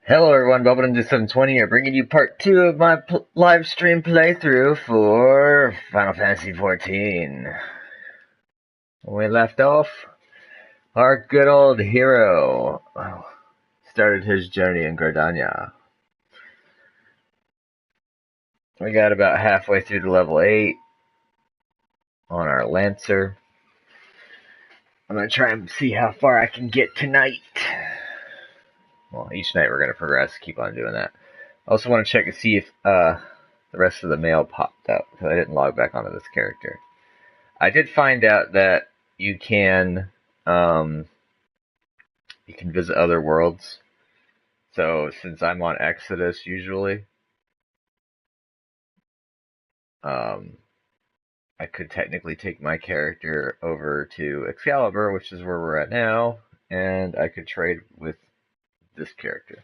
Hello everyone, welcome to 720 here, bringing you part 2 of my live stream playthrough for Final Fantasy XIV. When we left off, our good old hero started his journey in Gridania. We got about halfway through to level 8 on our Lancer. I'm going to try and see how far I can get tonight. Well, each night we're going to progress, keep on doing that. I also want to check to see if the rest of the mail popped up, because I didn't log back onto this character. I did find out that you can visit other worlds. So since I'm on Exodus usually, I could technically take my character over to Excalibur, which is where we're at now, and I could trade with this character.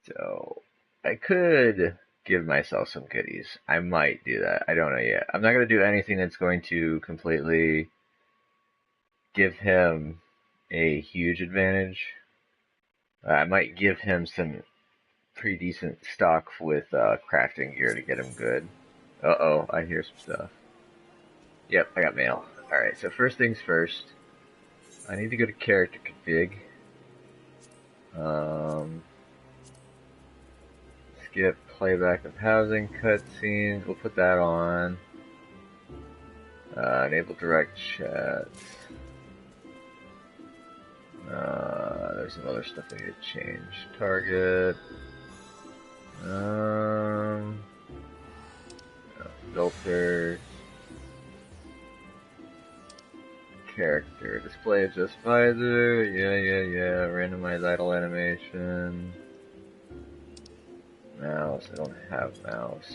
So I could give myself some goodies. I might do that. I don't know yet. I'm not going to do anything that's going to completely give him a huge advantage. I might give him some pretty decent stock with crafting gear to get him good. Uh-oh, I hear some stuff. Yep, I got mail. Alright, so first things first. I need to go to character config. Skip playback of housing cutscenes. We'll put that on. Enable direct chats. There's some other stuff I need to change. Target. Filters. Character. Display adjust visor. Yeah. Randomize idle animation. Mouse. I don't have mouse.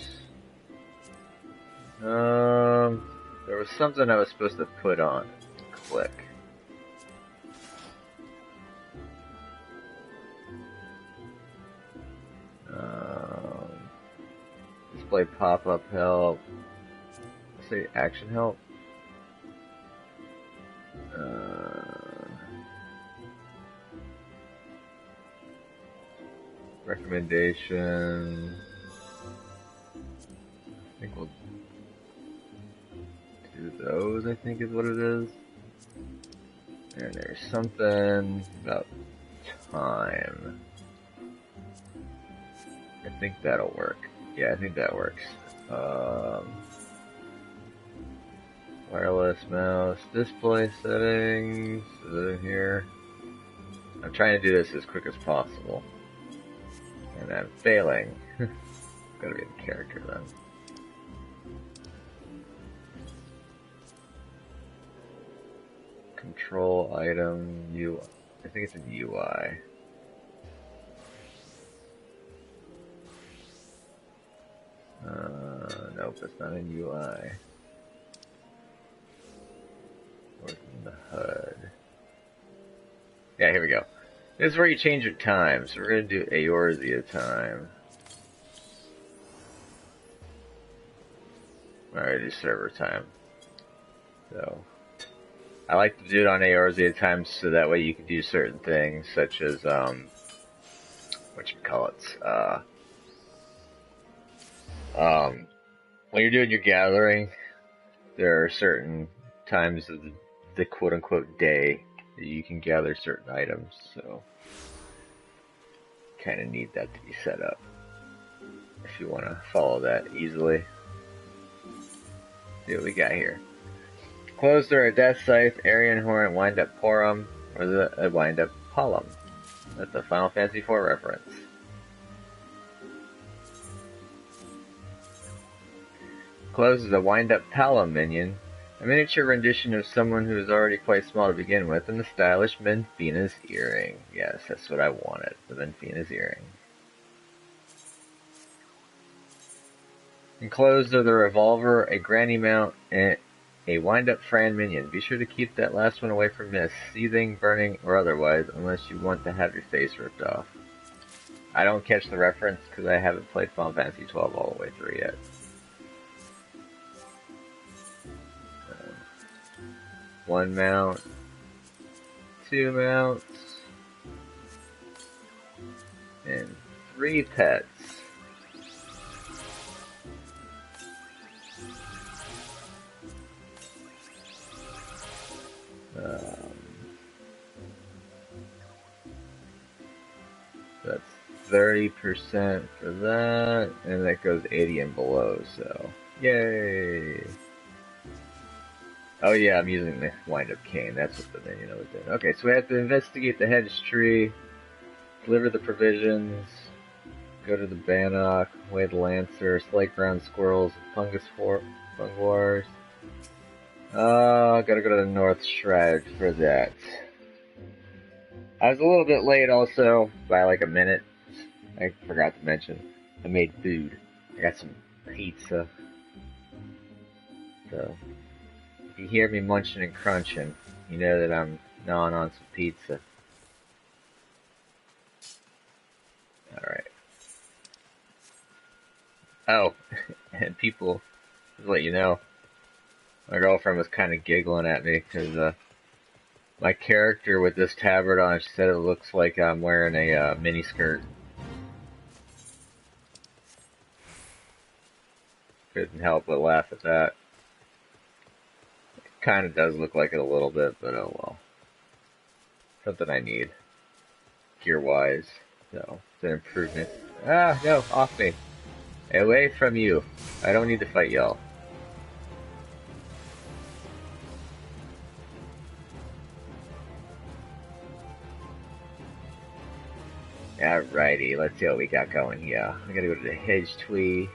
There was something I was supposed to put on. Click. Display pop-up help. Let's say action help. Recommendation. I think we'll do those, I think is what it is. And there's something about time. I think that'll work. Yeah, I think that works. Wireless mouse, display settings, is it in here? I'm trying to do this as quick as possible. And I'm failing. Gotta be the character then. Control item, UI. I think it's in UI. Nope, it's not in UI. Or in the HUD. Yeah, here we go. This is where you change your time. So we're going to do Eorzea time. Alright, do server time. So, I like to do it on Eorzea time so that way you can do certain things, such as, when you're doing your gathering, there are certain times of the quote-unquote day that you can gather certain items, so kind of need that to be set up if you want to follow that easily. See what we got here. Close door at Death Scythe, Arian Horn, Wind Up Porum, or the Wind Up Palum. That's a Final Fantasy IV reference. Close is a Wind Up Palum minion, a miniature rendition of someone who is already quite small to begin with, and the stylish Menfina's earring. Yes, that's what I wanted, the Menfina's earring. Enclosed are the revolver, a granny mount, and a wind-up Fran minion. Be sure to keep that last one away from mist, seething, burning, or otherwise, unless you want to have your face ripped off. I don't catch the reference because I haven't played Final Fantasy XII all the way through yet. One mount, two mounts, and 3 pets. That's 30% for that, and that goes 80 and below, so yay! Oh yeah, I'm using the wind-up cane, that's what the menu was doing. Okay, so we have to investigate the hedge tree, deliver the provisions, go to the Bannock, weigh the Lancer, slay ground squirrels, fungwars. Gotta go to the North Shroud for that. I was a little bit late also, by like a minute. I forgot to mention, I made food. I got some pizza. So, if you hear me munching and crunching, you know that I'm gnawing on some pizza. Alright. Oh, and people, just to let you know, my girlfriend was kind of giggling at me because my character with this tabard on, she said it looks like I'm wearing a mini skirt. Couldn't help but laugh at that. It kind of does look like it a little bit, but oh well. Something I need, gear-wise, so it's an improvement. Ah, no, off me. Away from you. I don't need to fight y'all. Alrighty, let's see what we got going here. I gotta go to the hedge tree.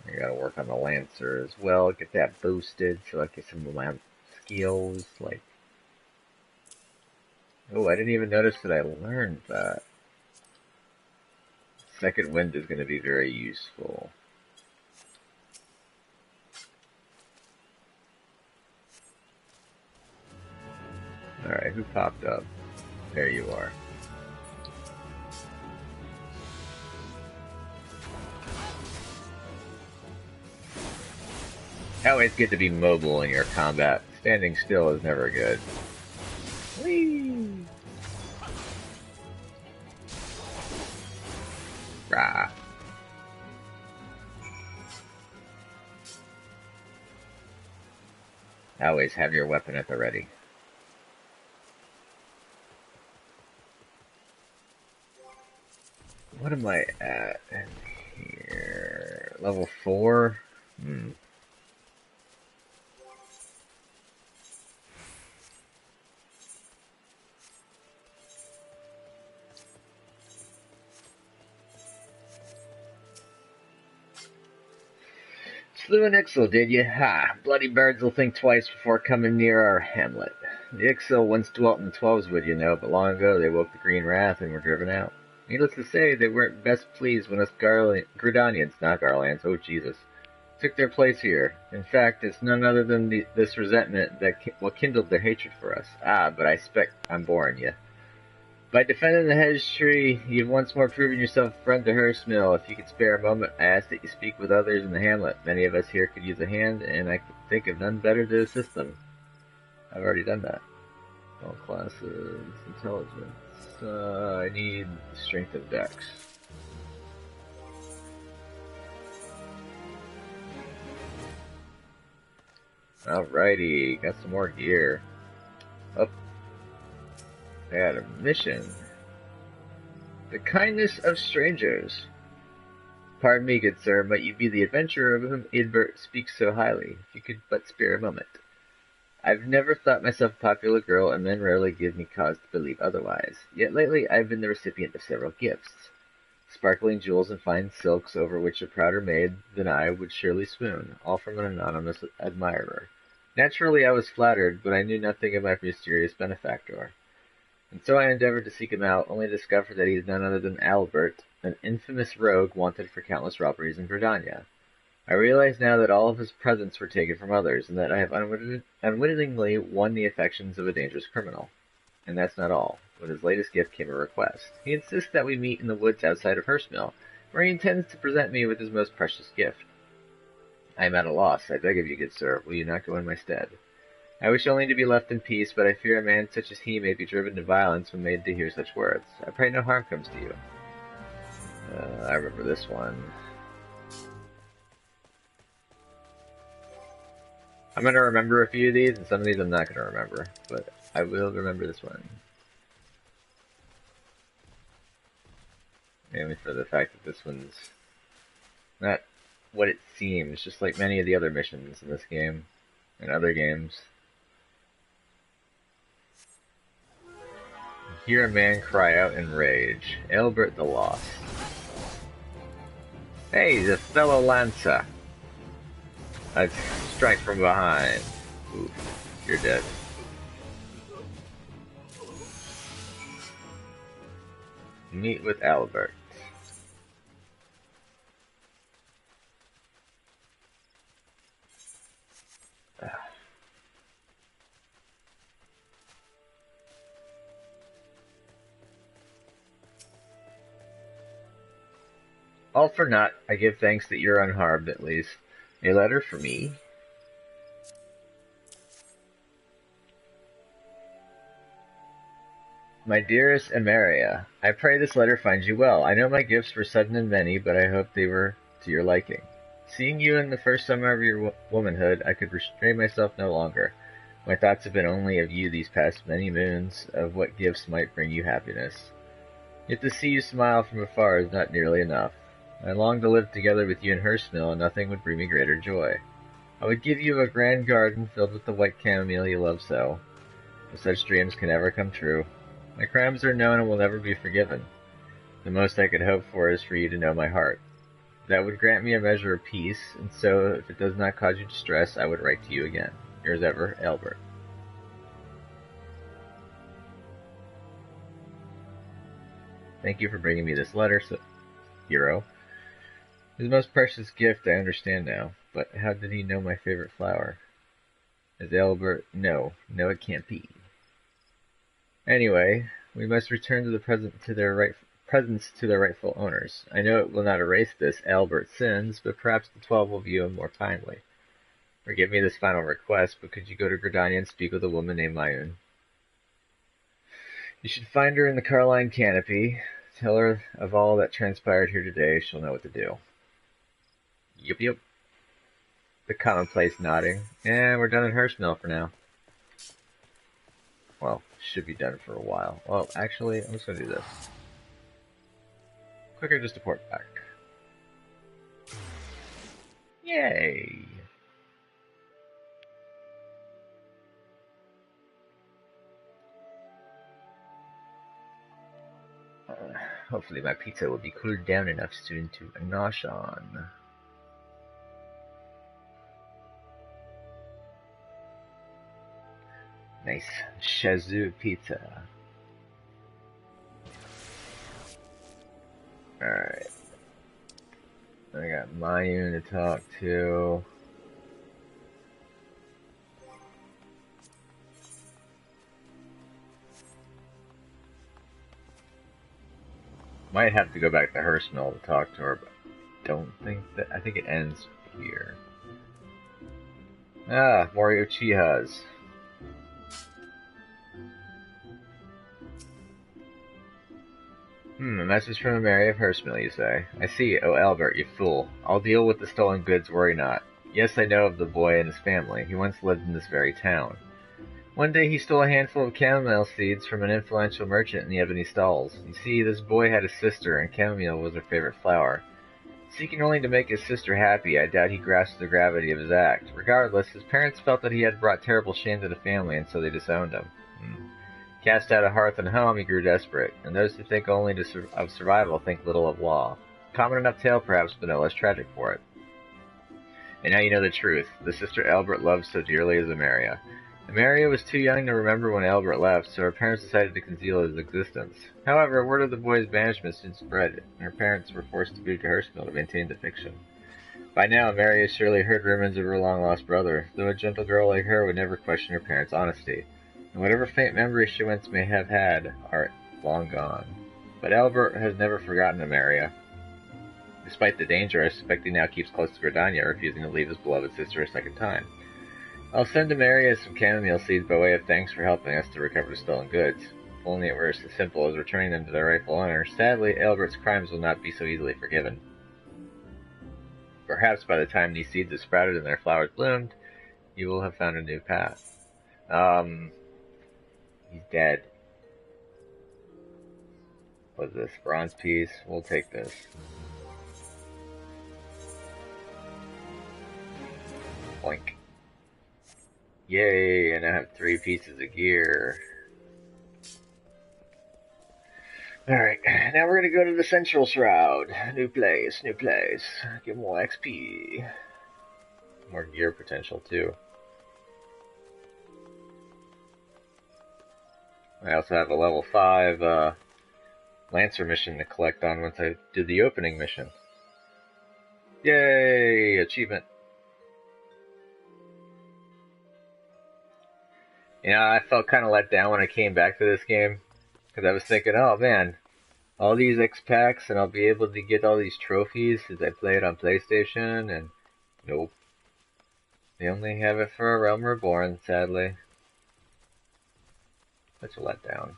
I gotta work on the Lancer as well, get that boosted so I get some of my skills, like... Oh, I didn't even notice that I learned that. Second wind is gonna be very useful. Alright, who popped up? There you are. Always good to be mobile in your combat. Standing still is never good. Whee! Rah. Always have your weapon at the ready. What am I at here? Level 4? Slew an Ixil, did you? Ha! Bloody birds will think twice before coming near our hamlet. The Ixil once dwelt in the 12s, would you know, but long ago they woke the Green Wrath and were driven out. Needless to say, they weren't best pleased when us Gridanians, not Garlands, oh Jesus, took their place here. In fact, it's none other than this resentment that what kindled their hatred for us. Ah, but I expect I'm boring you. By defending the hedge tree, you've once more proven yourself a friend to Hersmill. If you could spare a moment, I ask that you speak with others in the hamlet. Many of us here could use a hand, and I could think of none better to assist them. I've already done that. All classes, intelligence. I need strength of dex. Alrighty, got some more gear. Up. I had a mission. The kindness of strangers. Pardon me, good sir, might you be the adventurer of whom Eadbert speaks so highly, if you could but spare a moment. I've never thought myself a popular girl, and men rarely give me cause to believe otherwise. Yet lately I've been the recipient of several gifts. Sparkling jewels and fine silks over which a prouder maid than I would surely swoon, all from an anonymous admirer. Naturally I was flattered, but I knew nothing of my mysterious benefactor. And so I endeavored to seek him out, only to discover that he is none other than Albert, an infamous rogue wanted for countless robberies in Gridania. I realize now that all of his presents were taken from others, and that I have unwittingly won the affections of a dangerous criminal. And that's not all. With his latest gift came a request. He insists that we meet in the woods outside of Hersmill, where he intends to present me with his most precious gift. I am at a loss. I beg of you, good sir, will you not go in my stead? I wish only to be left in peace, but I fear a man such as he may be driven to violence when made to hear such words. I pray no harm comes to you. I remember this one. I'm going to remember a few of these, and some of these I'm not going to remember, but I will remember this one. Mainly for the fact that this one's not what it seems, just like many of the other missions in this game and other games. Hear a man cry out in rage. Albert the Lost. Hey, the fellow Lancer. I strike from behind. Oof, you're dead. Meet with Albert. All for naught, I give thanks that you're unharmed at least. A letter for me? My dearest Emeria, I pray this letter finds you well. I know my gifts were sudden and many, but I hope they were to your liking. Seeing you in the first summer of your womanhood, I could restrain myself no longer. My thoughts have been only of you these past many moons, of what gifts might bring you happiness. Yet to see you smile from afar is not nearly enough. I long to live together with you in Hurstmill, and nothing would bring me greater joy. I would give you a grand garden filled with the white chamomile you love so, but such dreams can never come true. My crimes are known and will never be forgiven. The most I could hope for is for you to know my heart. That would grant me a measure of peace, and so, if it does not cause you distress, I would write to you again. Yours ever, Albert. Thank you for bringing me this letter, hero. His most precious gift I understand now, but how did he know my favorite flower? As Albert, no, it can't be. Anyway, we must return to the presents to their rightful owners. I know it will not erase this Albert's sins, but perhaps the 12 will view him more kindly. Forgive me this final request, but could you go to Gridania and speak with a woman named Mayun? You should find her in the Carline Canopy. Tell her of all that transpired here today. She'll know what to do. Yup. The commonplace nodding. And we're done in Hurstmill for now. Well, should be done for a while. Well, actually, I'm just going to do this. Quicker just to port back. Yay! Hopefully my pizza will be cooled down enough soon to nosh on. Nice Shazoo pizza. Alright. I got Mayun to talk to. Might have to go back to Hurstmill to talk to her, but don't think that. I think it ends here. Ah, more Uchihas. A message from a Mary of Hurstmill, you say? I see. Oh, Albert, you fool. I'll deal with the stolen goods, worry not. Yes, I know of the boy and his family. He once lived in this very town. One day he stole a handful of chamomile seeds from an influential merchant in the ebony stalls. You see, this boy had a sister, and chamomile was her favorite flower. Seeking only to make his sister happy, I doubt he grasped the gravity of his act. Regardless, his parents felt that he had brought terrible shame to the family, and so they disowned him. Cast out of hearth and home, he grew desperate, and those who think only of survival think little of law. Common enough tale, perhaps, but no less tragic for it. And now you know the truth. The sister Albert loved so dearly is Emeria. Emeria was too young to remember when Albert left, so her parents decided to conceal his existence. However, word of the boy's banishment soon spread, and her parents were forced to move to Hurstmill to maintain the fiction. By now, Emeria surely heard rumors of her long-lost brother, though a gentle girl like her would never question her parents' honesty. And whatever faint memories she once may have had are long gone. But Albert has never forgotten Emeria. Despite the danger, I suspect he now keeps close to Gridania, refusing to leave his beloved sister a second time. I'll send to Maria some chamomile seeds by way of thanks for helping us to recover the stolen goods. If only it were as simple as returning them to their rightful owner. Sadly, Aelbert's crimes will not be so easily forgiven. Perhaps by the time these seeds have sprouted and their flowers bloomed, you will have found a new path. He's dead. What's this? Bronze piece? We'll take this. Boink. Yay, and I have 3 pieces of gear. Alright, now we're gonna go to the Central Shroud. New place, new place. Get more XP. More gear potential, too. I also have a level 5 Lancer mission to collect on once I do the opening mission. Yay! Achievement. I felt kind of let down when I came back to this game. Because I was thinking, oh man, all these X packs and I'll be able to get all these trophies as I play it on PlayStation, and nope. They only have it for A Realm Reborn, sadly. Such a letdown.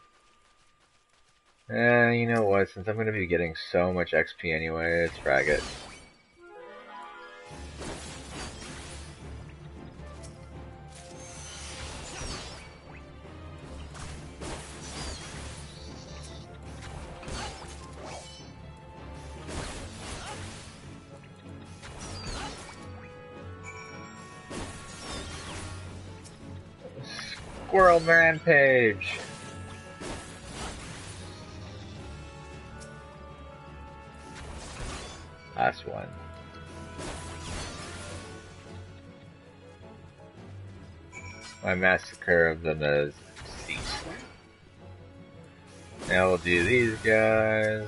You know what, since I'm going to be getting so much XP anyway, let's frag it. Squirrel Rampage! Last one. My massacre of them has ceased. Now we'll do these guys.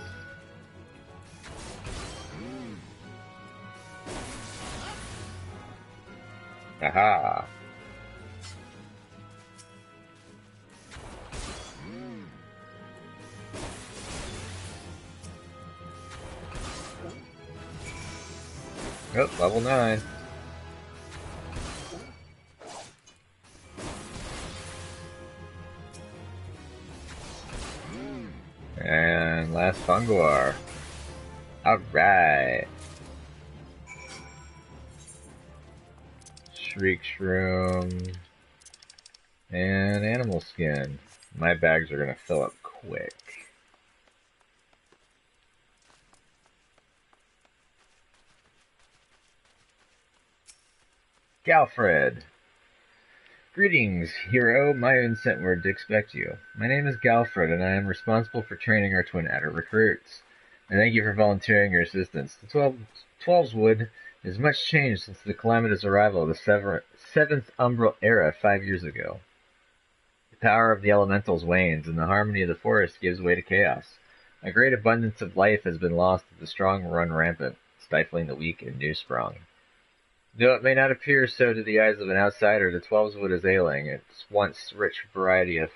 Aha! Oh, level 9. And last Funguar. Alright. Shriek Shroom. And Animal Skin. My bags are gonna fill up quick. Galfred. Greetings, hero. My own sent word to expect you. My name is Galfred, and I am responsible for training our Twin Adder recruits. I thank you for volunteering your assistance. The 12's Wood has much changed since the calamitous arrival of the 7th Umbral Era 5 years ago. The power of the elementals wanes, and the harmony of the forest gives way to chaos. A great abundance of life has been lost as the strong run rampant, stifling the weak and new sprung. Though it may not appear so to the eyes of an outsider, the 12's Wood is ailing, its once rich variety of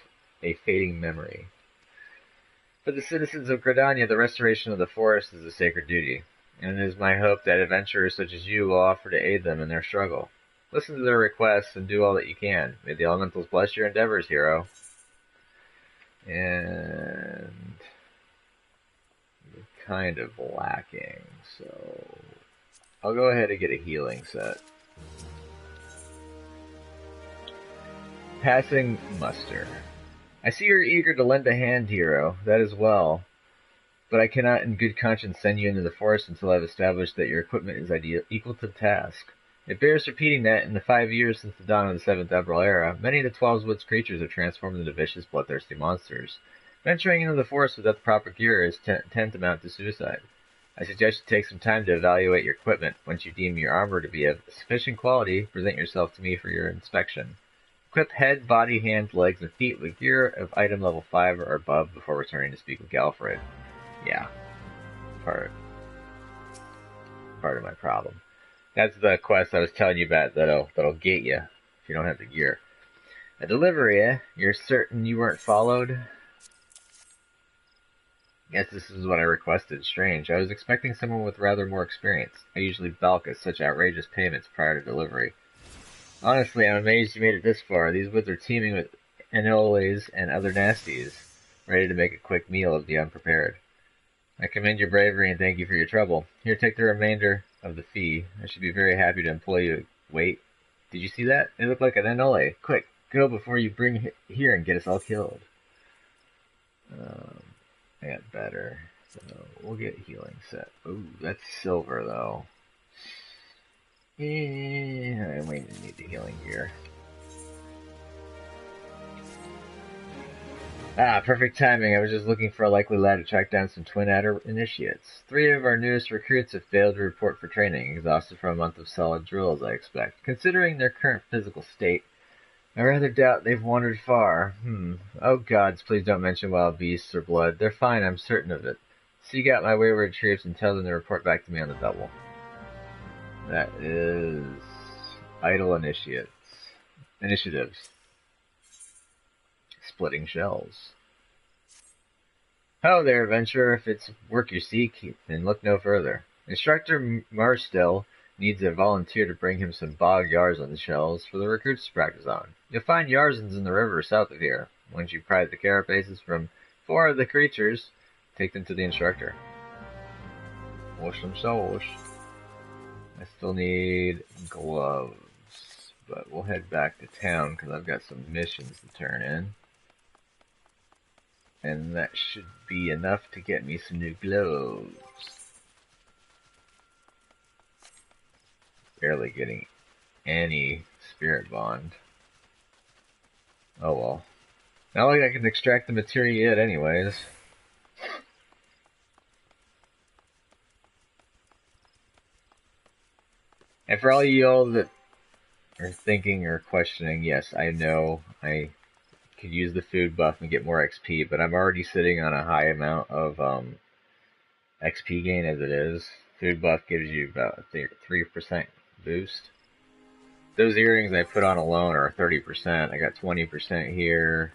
a fading memory. For the citizens of Gridania, the restoration of the forest is a sacred duty, and it is my hope that adventurers such as you will offer to aid them in their struggle. Listen to their requests and do all that you can. May the elementals bless your endeavors, hero. And you're kind of lacking, so I'll go ahead and get a healing set. Passing muster. I see you're eager to lend a hand, hero. That is well. But I cannot in good conscience send you into the forest until I've established that your equipment is equal to the task. It bears repeating that in the 5 years since the dawn of the 7th Umbral Era, many of the 12's Wood's creatures have transformed into vicious, bloodthirsty monsters. Venturing into the forest without the proper gear is tantamount to suicide. I suggest you take some time to evaluate your equipment. Once you deem your armor to be of sufficient quality, present yourself to me for your inspection. Equip head, body, hands, legs, and feet with gear of item level 5 or above before returning to speak with Galfred. Yeah. Part of my problem. That's the quest I was telling you about that'll get you if you don't have the gear. A delivery, eh? You're certain you weren't followed? Guess this is what I requested. Strange. I was expecting someone with rather more experience. I usually balk at such outrageous payments prior to delivery. Honestly, I'm amazed you made it this far. These woods are teeming with anoles and other nasties, ready to make a quick meal of the unprepared. I commend your bravery and thank you for your trouble. Here, take the remainder of the fee. I should be very happy to employ you. Wait, did you see that? It looked like an anole. Quick, go before you bring it here and get us all killed. I got better. So we'll get healing set. Ooh, that's silver though. I might need the healing gear. Ah, perfect timing. I was just looking for a likely lad to track down some Twin Adder initiates. 3 of our newest recruits have failed to report for training, exhausted from a month of solid drills, I expect. Considering their current physical state, I rather doubt they've wandered far. Oh gods, please don't mention wild beasts or blood. They're fine, I'm certain of it. Seek out my wayward troops and tell them to report back to me on the double. That is idle initiatives. Splitting shells. Hello there, adventurer. If it's work you seek, then look no further. Instructor Marstel needs a volunteer to bring him some bog yarzan shells for the recruits to practice on. You'll find yarzans in the river south of here. Once you pry the carapaces from 4 of the creatures, take them to the instructor. Wash them souls. I still need gloves, but we'll head back to town because I've got some missions to turn in. And that should be enough to get me some new gloves. Barely getting any spirit bond. Oh well. Not like I can extract the materia yet anyways. And for all you all that are thinking or questioning, yes, I know I could use the food buff and get more XP, but I'm already sitting on a high amount of XP gain as it is. Food buff gives you about a 3% boost. Those earrings I put on alone are 30%. I got 20% here.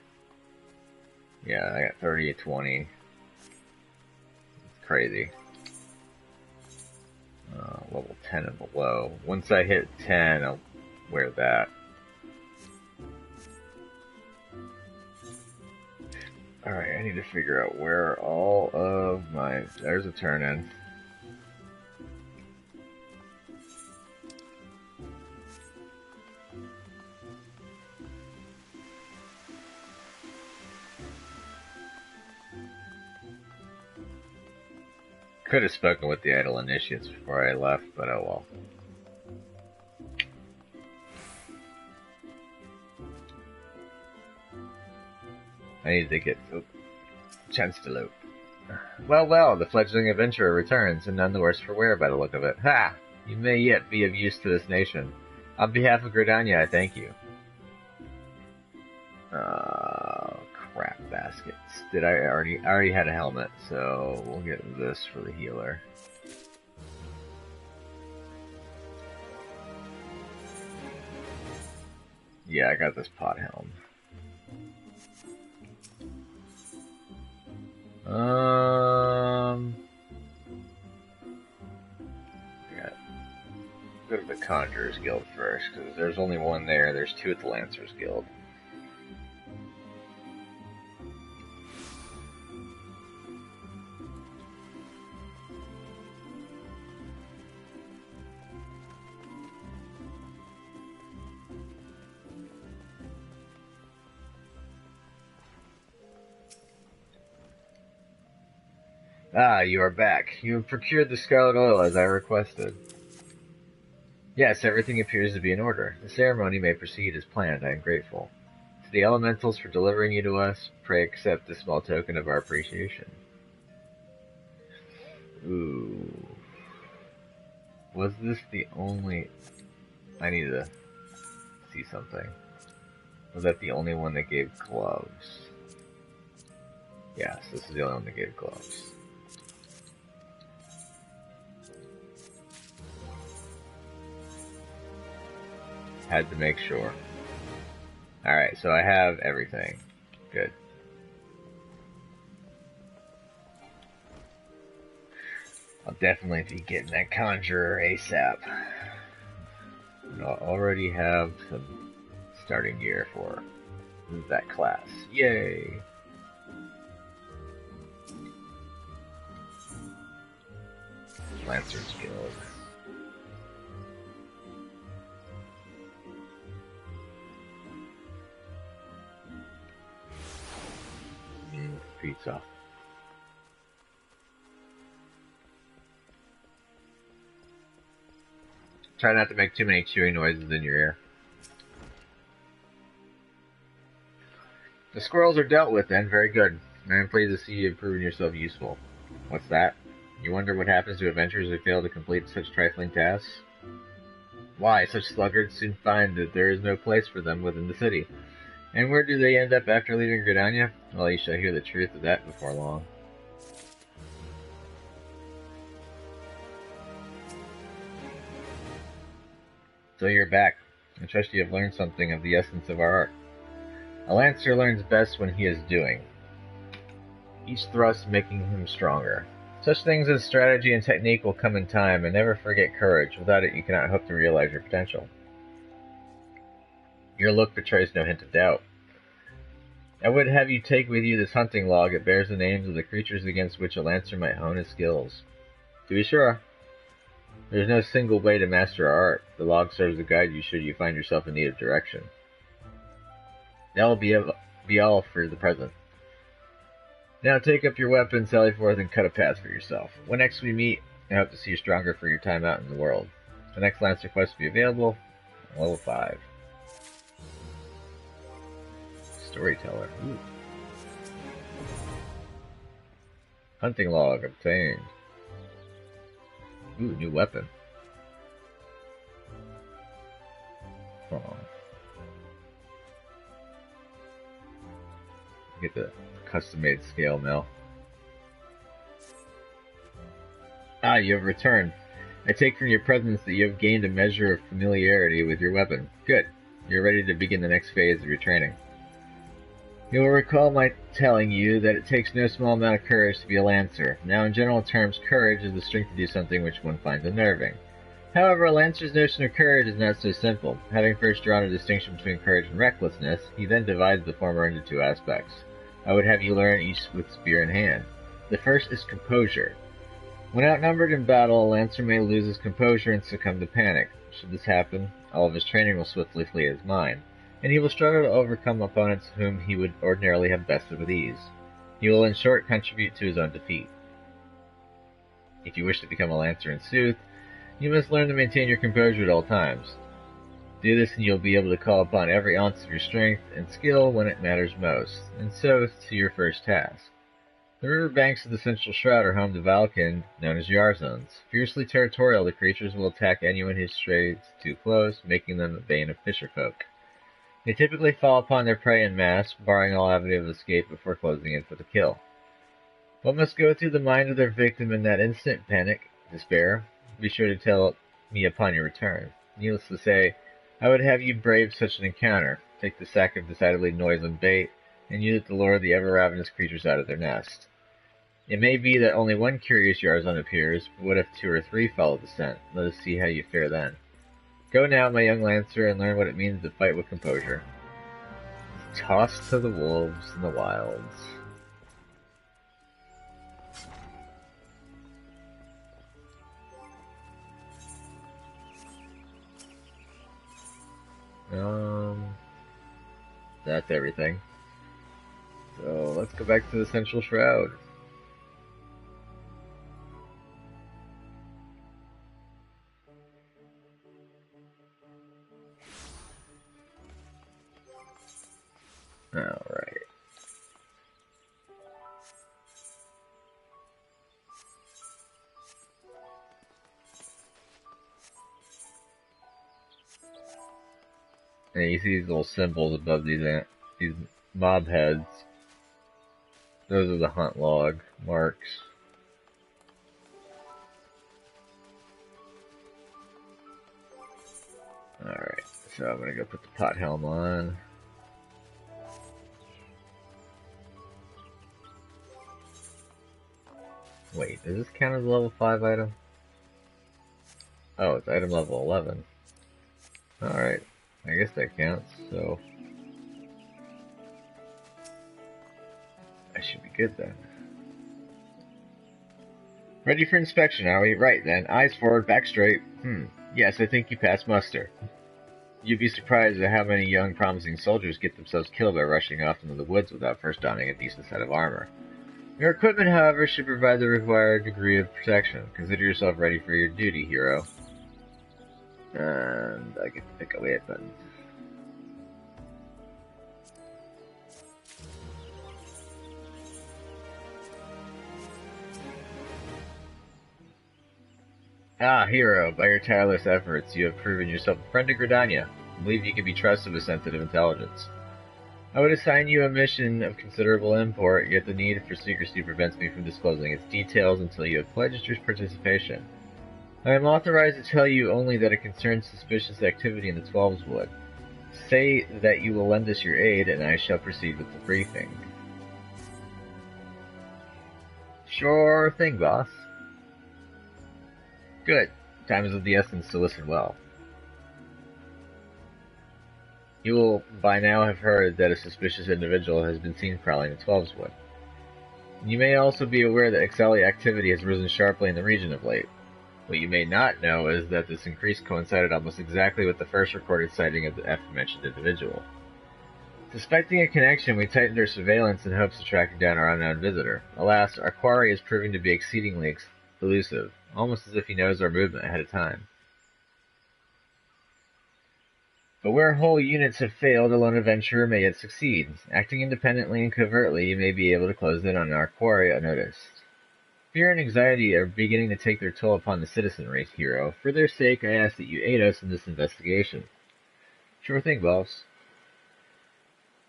Yeah, I got 30 and 20. It's crazy. Level 10 and below. Once I hit 10, I'll wear that. Alright, I need to figure out where all of my... There's a turn-in. Could have spoken with the idle initiates before I left, but oh well. I need to get a chance to loot. Well, well, the fledgling adventurer returns, and none the worse for wear by the look of it. Ha! You may yet be of use to this nation. On behalf of Gridania, I thank you. Crap baskets. I already had a helmet, so we'll get this for the healer. Yeah, I got this pot helm. Go to the Conjurer's Guild first, because there's only one there. There's 2 at the Lancer's Guild. Ah, you are back. You have procured the scarlet oil as I requested. Yes, everything appears to be in order. The ceremony may proceed as planned. I am grateful. To the elementals for delivering you to us, pray accept this small token of our appreciation. Ooh. Was this the only... I need to see something. Was that the only one that gave gloves? Yes, this is the only one that gave gloves. Had to make sure. Alright, so I have everything. Good. I'll definitely be getting that Conjurer ASAP. I already have some starting gear for that class. Yay! Lancer skills. Pizza. Try not to make too many chewing noises in your ear. The squirrels are dealt with then, very good. I am pleased to see you have proven yourself useful. What's that? You wonder what happens to adventurers who fail to complete such trifling tasks? Why, such sluggards soon find that there is no place for them within the city. And where do they end up after leaving Gridania? Well, you shall hear the truth of that before long. So you're back. I trust you have learned something of the essence of our art. A lancer learns best when he is doing, each thrust making him stronger. Such things as strategy and technique will come in time, and never forget courage. Without it, you cannot hope to realize your potential. Your look betrays no hint of doubt. I would have you take with you this hunting log. It bears the names of the creatures against which a lancer might hone his skills. To be sure, there is no single way to master our art. The log serves to guide you should you find yourself in need of direction. That will be all for the present. Now take up your weapon, sally forth, and cut a path for yourself. When next we meet, I hope to see you stronger for your time out in the world. The next Lancer quest will be available on level 5. Storyteller. Ooh. Hunting log obtained. Ooh, new weapon. Oh. Get the custom-made scale now. Ah, you have returned. I take from your presence that you have gained a measure of familiarity with your weapon. Good. You're ready to begin the next phase of your training. You will recall my telling you that it takes no small amount of courage to be a lancer. Now, in general terms, courage is the strength to do something which one finds unnerving. However, a lancer's notion of courage is not so simple. Having first drawn a distinction between courage and recklessness, he then divides the former into two aspects. I would have you learn each with spear in hand. The first is composure. When outnumbered in battle, a lancer may lose his composure and succumb to panic. Should this happen, all of his training will swiftly flee his mind, and he will struggle to overcome opponents whom he would ordinarily have bested with ease. He will, in short, contribute to his own defeat. If you wish to become a lancer in sooth, you must learn to maintain your composure at all times. Do this and you'll be able to call upon every ounce of your strength and skill when it matters most, and so to your first task. The river banks of the central Shroud are home to Valken, known as Yarzons. Fiercely territorial, the creatures will attack anyone who strays too close, making them the bane of fisherfolk. They typically fall upon their prey en masse, barring all avenue of escape before closing in for the kill. What must go through the mind of their victim in that instant? Panic? Despair? Be sure to tell me upon your return. Needless to say, I would have you brave such an encounter. Take the sack of decidedly noisome bait, and use it to lure the ever-ravenous creatures out of their nest. It may be that only one curious Yarzon appears, but what if 2 or 3 follow the scent? Let us see how you fare then. Go now, my young lancer, and learn what it means to fight with composure. Tossed to the wolves in the wilds. That's everything. So let's go back to the Central Shroud. Alright. And you see these little symbols above these mob heads. Those are the hunt log marks. Alright, so I'm gonna go put the pot helm on. Wait, does this count as a level 5 item? Oh, it's item level 11. Alright, I guess that counts, so I should be good then. Ready for inspection, are we? Right then. Eyes forward, back straight. Yes, I think you passed muster. You'd be surprised at how many young, promising soldiers get themselves killed by rushing off into the woods without first donning a decent set of armor. Your equipment, however, should provide the required degree of protection. Consider yourself ready for your duty, hero. And I get to pick a weight button. Ah, hero, by your tireless efforts, you have proven yourself a friend to Gridania. I believe you can be trusted with sensitive intelligence. I would assign you a mission of considerable import, yet the need for secrecy prevents me from disclosing its details until you have pledged your participation. I am authorized to tell you only that it concerns suspicious activity in the Twelves Wood. Say that you will lend us your aid, and I shall proceed with the briefing. Sure thing, boss. Good. Time is of the essence, so listen well. You will by now have heard that a suspicious individual has been seen prowling the Twelves Wood. You may also be aware that XIV activity has risen sharply in the region of late. What you may not know is that this increase coincided almost exactly with the first recorded sighting of the aforementioned individual. Suspecting a connection, we tightened our surveillance in hopes of tracking down our unknown visitor. Alas, our quarry is proving to be exceedingly elusive, almost as if he knows our movement ahead of time. But where whole units have failed, a lone adventurer may yet succeed. Acting independently and covertly, you may be able to close in on our quarry unnoticed. Fear and anxiety are beginning to take their toll upon the citizenry, hero. For their sake, I ask that you aid us in this investigation. Sure thing, boss.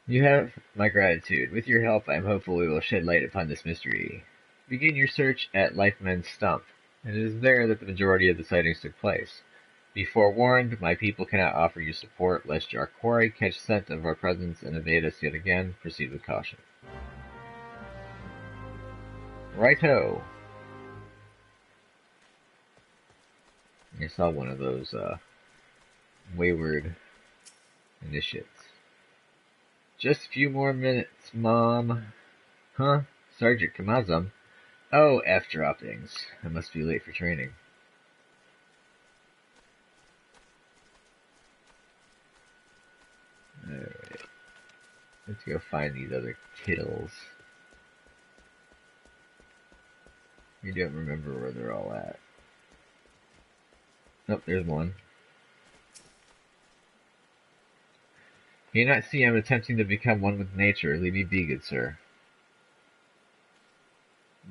You have my gratitude. With your help, I am hopeful we will shed light upon this mystery. Begin your search at Lifeman's Stump. It is there that the majority of the sightings took place. Be forewarned, my people cannot offer you support, lest our quarry catch scent of our presence and evade us yet again. Proceed with caution. Righto. I saw one of those, wayward initiates. Just a few more minutes, Mom. Huh? Sergeant Kamazam? Oh, F droppings. I must be late for training. Alright. Let's go find these other kittles. I don't remember where they're all at. Oh, there's one. Do you not see I'm attempting to become one with nature? Leave me be, good sir.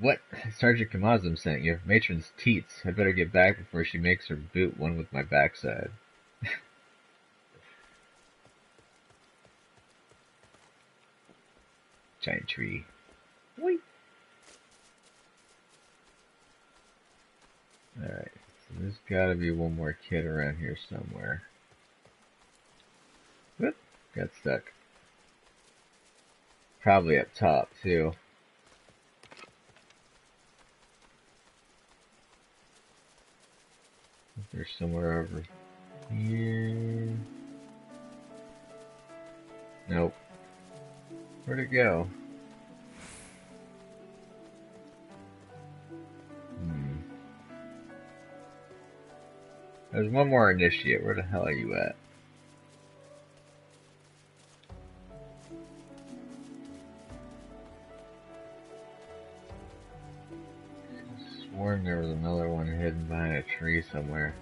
What? Sergeant Kamazam sent you. Matron's teats. I'd better get back before she makes her boot one with my backside. Giant tree. Whee! Alright, so there's gotta be one more kid around here somewhere. Whoop! Got stuck. Probably up top, too. There's somewhere over here. Nope. Where'd it go? There's one more initiate. Where the hell are you at? I sworn there was another one hidden behind a tree somewhere.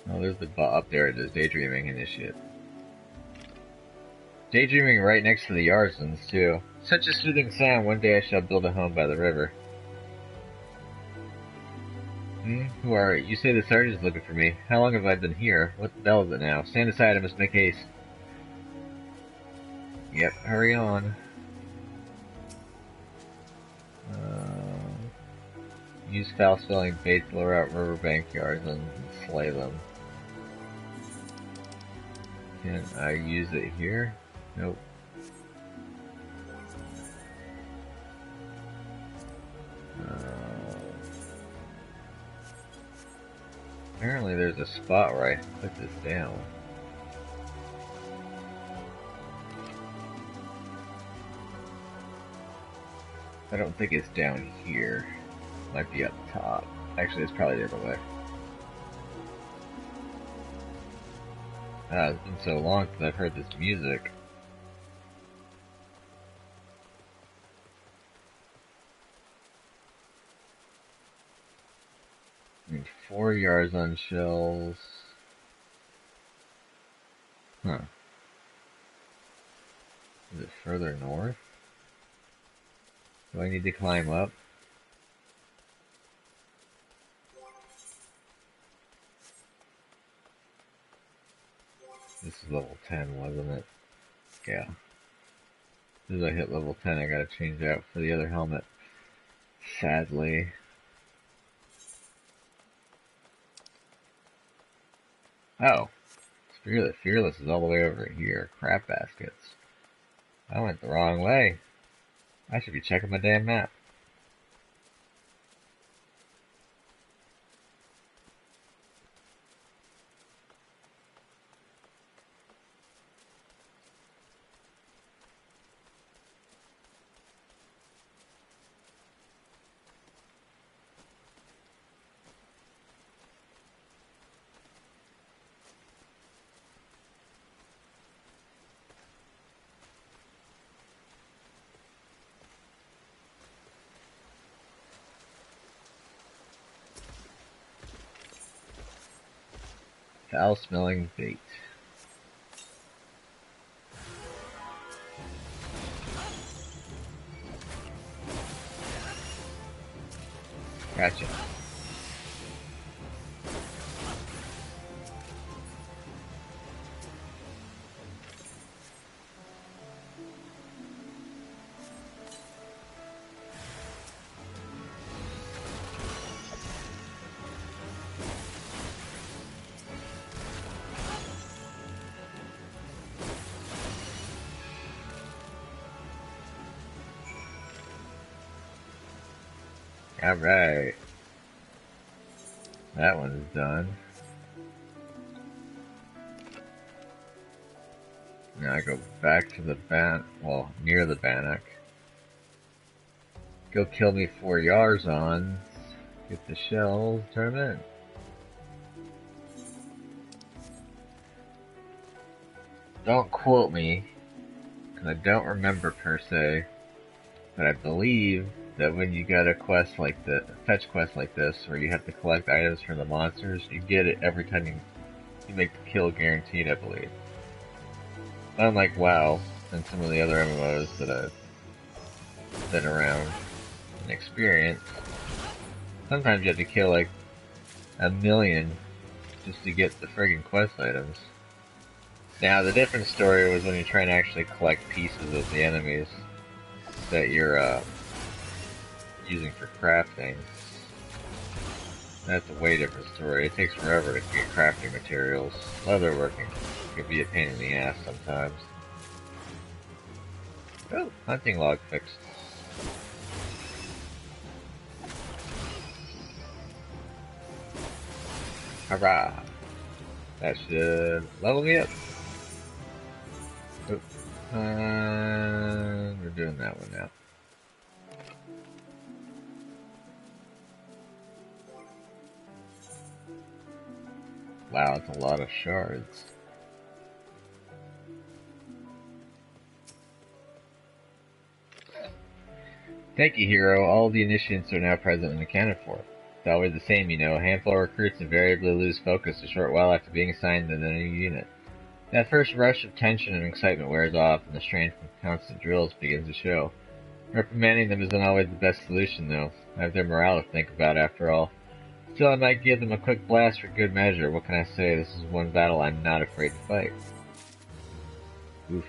Oh, there's the up there. There's Daydreaming Initiate. Daydreaming right next to the Yarzans, too. Such a soothing sound. One day I shall build a home by the river. Who are you? You say the sergeant's looking for me. How long have I been here? What the bell is it now? Stand aside, I must make haste. Yep, hurry on. Use foul-smelling bait to lure out riverbank yards and slay them. Can I use it here? Nope. Apparently there's a spot where I put this down. I don't think it's down here. It might be up top. Actually, it's probably the other way. It's been so long since I've heard this music. I mean, 4 yards on shells. Huh. Is it further north? Do I need to climb up? This is level 10, wasn't it? Yeah. As soon as I hit level 10, I gotta change out for the other helmet. Sadly. Oh. Fearless is all the way over here. Crap baskets. I went the wrong way. I should be checking my damn map. Foul-smelling bait. Gotcha. Alright. That one's done. Now I go back to the near the Bannock. Go kill me 4 Yarzons. Get the shells, turn them in. Don't quote me, because I don't remember per se, but I believe that when you get a quest like the fetch quest like this, where you have to collect items from the monsters, you get it every time you make the kill guaranteed, I believe. Unlike WoW and some of the other MMOs that I've been around and experienced, sometimes you have to kill like 1,000,000 just to get the friggin' quest items. Now the different story was when you're trying to actually collect pieces of the enemies that you're using for crafting. That's a way different story. It takes forever to get crafting materials. Leatherworking can be a pain in the ass sometimes. Oh, hunting log fixed. Hurrah! That should level me up. Oh. We're doing that one now. Wow, it's a lot of shards. Thank you, hero. All the initiates are now present and accounted for. It's always the same, you know. A handful of recruits invariably lose focus a short while after being assigned to the new unit. That first rush of tension and excitement wears off, and the strain from constant drills begins to show. Reprimanding them isn't always the best solution, though. I have their morale to think about, after all. Still, I might give them a quick blast for good measure. What can I say? This is one battle I'm not afraid to fight. Oof.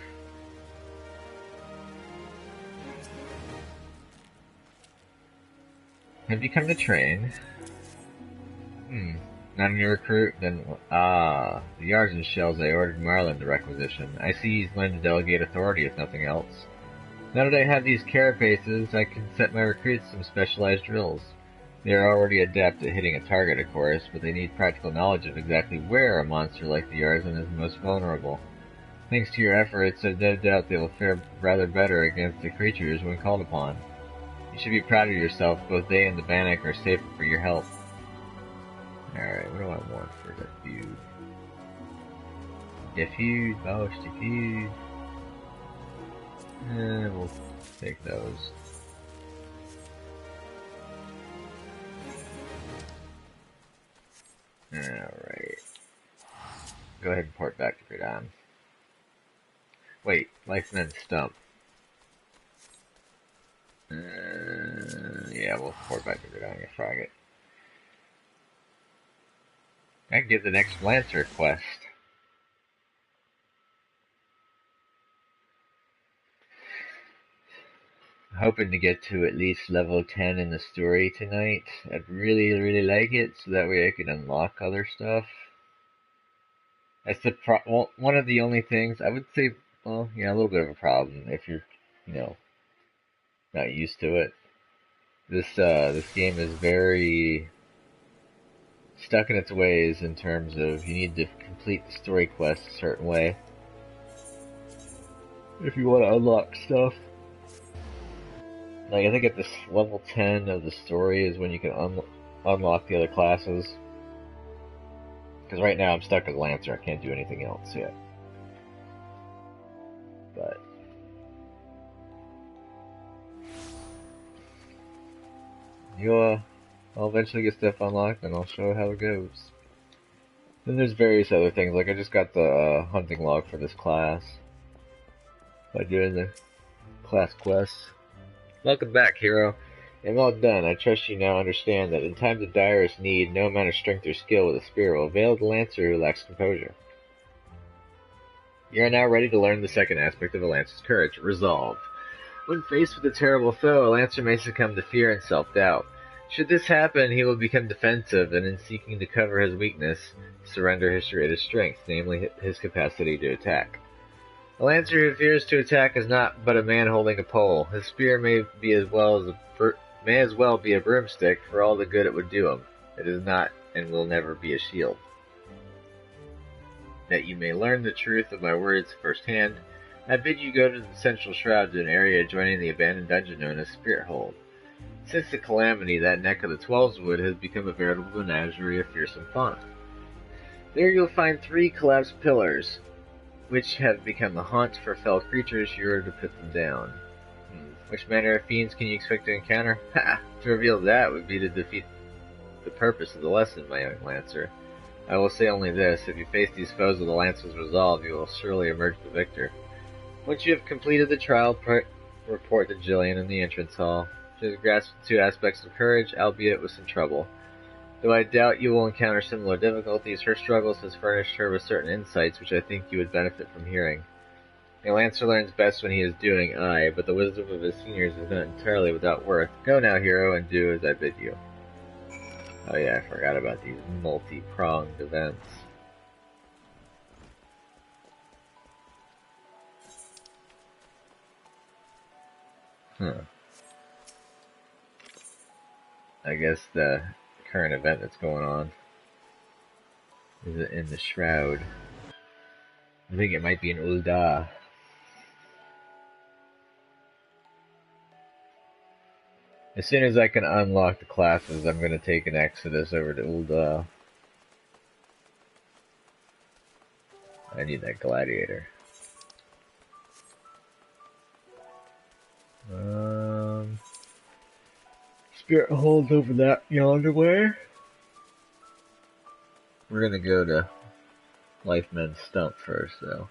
Have you come to train? Not a new recruit? Then, the yards and shells I ordered Marlin to requisition. I see he's learned to delegate authority if nothing else. Now that I have these carapaces, I can set my recruits some specialized drills. They are already adept at hitting a target, of course, but they need practical knowledge of exactly where a monster like the Artisan is most vulnerable. Thanks to your efforts, I've no doubt they will fare rather better against the creatures when called upon. You should be proud of yourself. Both they and the Bannock are safer for your help. Alright, what do I want for the feud? Diffuse, Bausch, diffuse. We'll take those. Alright. Go ahead and port back to Gridania. Wait, Lifeman Stump. Yeah, we'll port back to Gridania, frag it. I can get the next Lancer quest. Hoping to get to at least level 10 in the story tonight. I'd really, really like it, so that way I can unlock other stuff. That's the one of the only things, I would say, well, yeah, a little bit of a problem if you're, not used to it. This game is very stuck in its ways in terms of you need to complete the story quest a certain way if you want to unlock stuff. Like, I think at this level 10 of the story is when you can unlock the other classes. Because right now I'm stuck as Lancer, I can't do anything else yet. But I'll eventually get stuff unlocked and I'll show how it goes. Then there's various other things, like I just got the hunting log for this class by doing the class quests. Welcome back, hero. I'm all done. I trust you now understand that in times of direst need, no amount of strength or skill with a spear will avail the Lancer who lacks composure. You are now ready to learn the second aspect of a Lancer's courage, resolve. When faced with a terrible foe, a Lancer may succumb to fear and self-doubt. Should this happen, he will become defensive, and in seeking to cover his weakness, surrender his greatest strength, namely his capacity to attack. A Lancer who fears to attack is not but a man holding a pole. His spear may as well be a broomstick for all the good it would do him. It is not and will never be a shield. That you may learn the truth of my words firsthand, I bid you go to the central shroud to an area adjoining the abandoned dungeon known as Spirit Hold. Since the calamity, that neck of the Twelves Wood has become a veritable menagerie of fearsome fauna. There you'll find 3 collapsed pillars, which have become a haunt for fell creatures sure to put them down. Which manner of fiends can you expect to encounter? Ha! To reveal that would be to defeat the purpose of the lesson, my young Lancer. I will say only this, if you face these foes with a Lancer's resolve, you will surely emerge the victor. Once you have completed the trial, report to Jillian in the entrance hall. She has grasped the 2 aspects of courage, albeit with some trouble. Though I doubt you will encounter similar difficulties, her struggles has furnished her with certain insights which I think you would benefit from hearing. A Lancer learns best when he is doing, aye, but the wisdom of his seniors is not entirely without worth. Go now, hero, and do as I bid you. Oh yeah, I forgot about these multi-pronged events. I guess the current event that's going on is in the Shroud. I think it might be in Ul'dah. As soon as I can unlock the classes, I'm going to take an Exodus over to Ul'dah. I need that gladiator. Spirit Hold over that yonder way. We're going to go to Lifeman Stump first, though.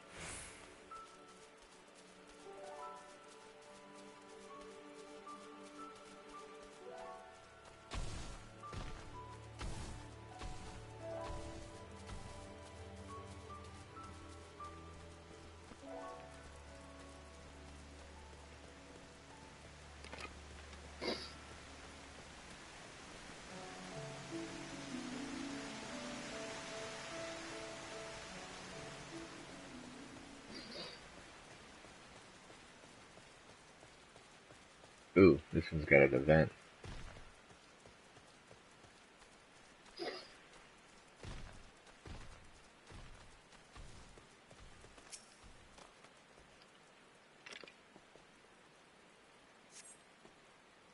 Ooh, this one's got an event.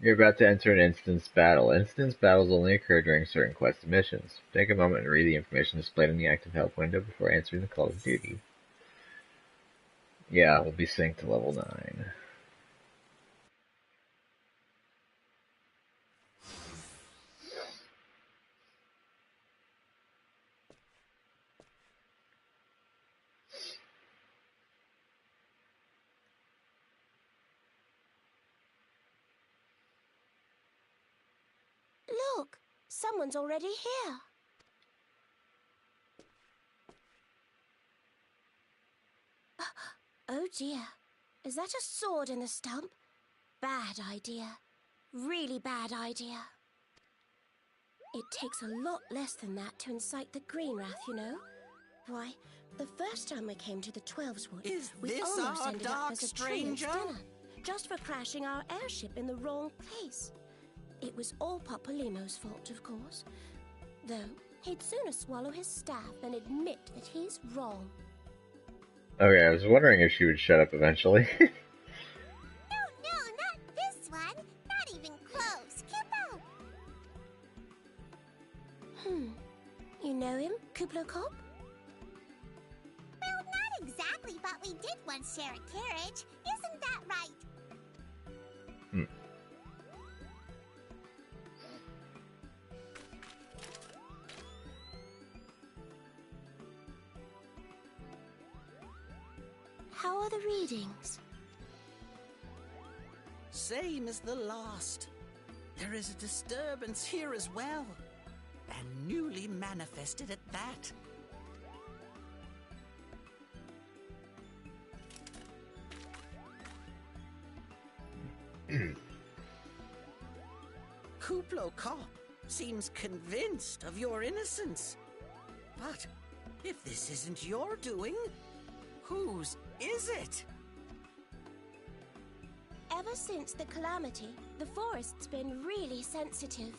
You're about to enter an instance battle. Instance battles only occur during certain quests and missions. Take a moment and read the information displayed in the active help window before answering the call to duty. Yeah, we'll be synced to level 9. Look, someone's already here. Oh dear, is that a sword in the stump? Bad idea. Really bad idea. It takes a lot less than that to incite the green wrath, you know. Why, the first time we came to the 12's Wood, we almost ended up as a stranger dinner, just for crashing our airship in the wrong place. It was all Papolimo's fault, of course. Though, he'd sooner swallow his staff than admit that he's wrong. Okay, I was wondering if she would shut up eventually. No, not this one. Not even close. Keep up. You know him, Kuplo Cop? Well, not exactly, but we did once share a carriage. Isn't that right? How are the readings? Same as the last. There is a disturbance here as well. And newly manifested at that. Kuplo Cop seems convinced of your innocence. But if this isn't your doing, whose is it? Ever since the calamity, the forest's been really sensitive.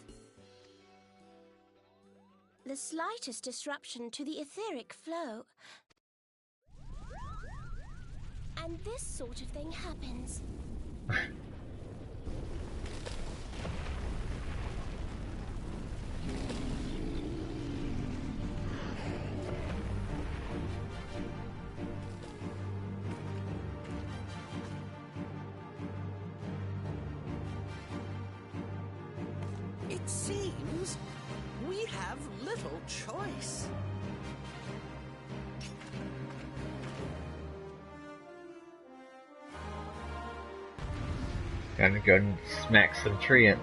The slightest disruption to the etheric flow, and this sort of thing happens. It seems we have little choice. Gonna go and smack some treants.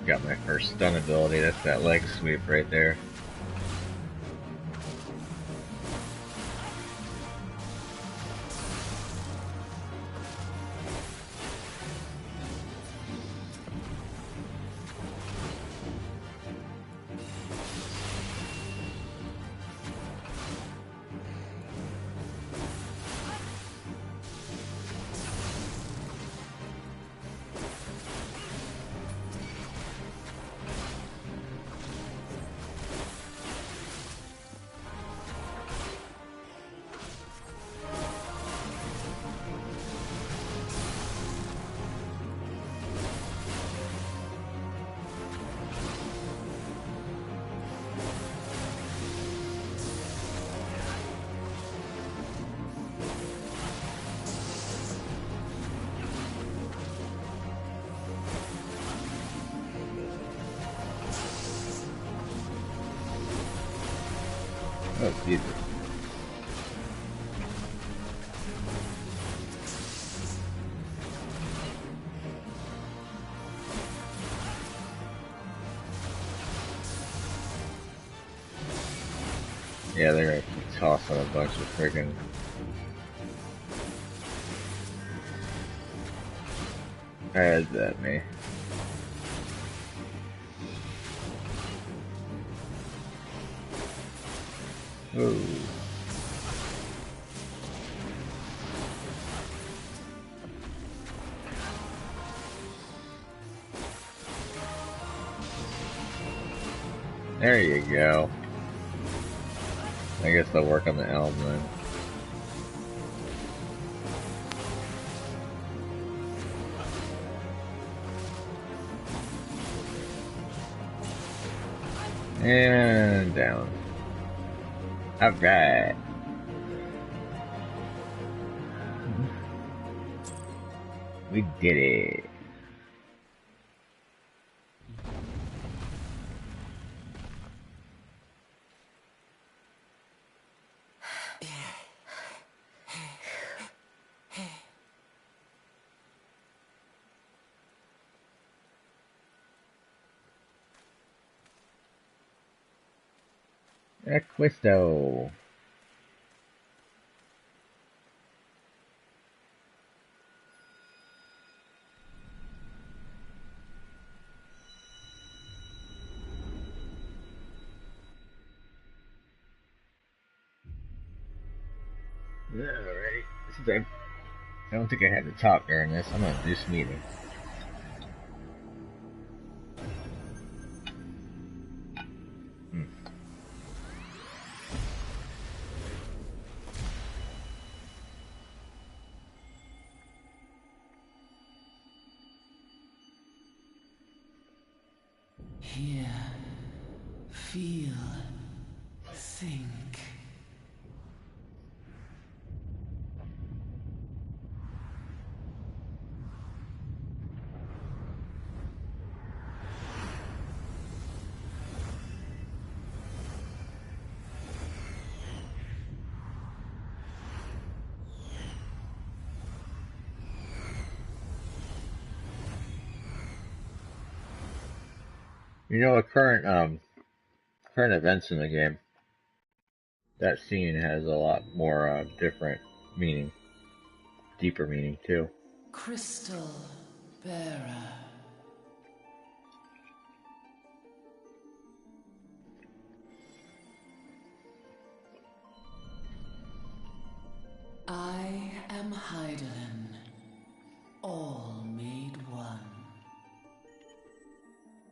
Got my first stun ability, that's that leg sweep right there. Oh, Jesus. Yeah, they're gonna keep tossing a bunch of friggin' heads at me. Ooh. There you go. I guess they'll work on the elm then. And down. Alright. We did it. Equisto. Alright. Since I don't think I had to talk during this, I'm gonna do this meeting. Hear, feel, think. You know, current events in the game. That scene has a lot more different meaning, deeper meaning too. Crystal bearer. I am Heidelin, all made one.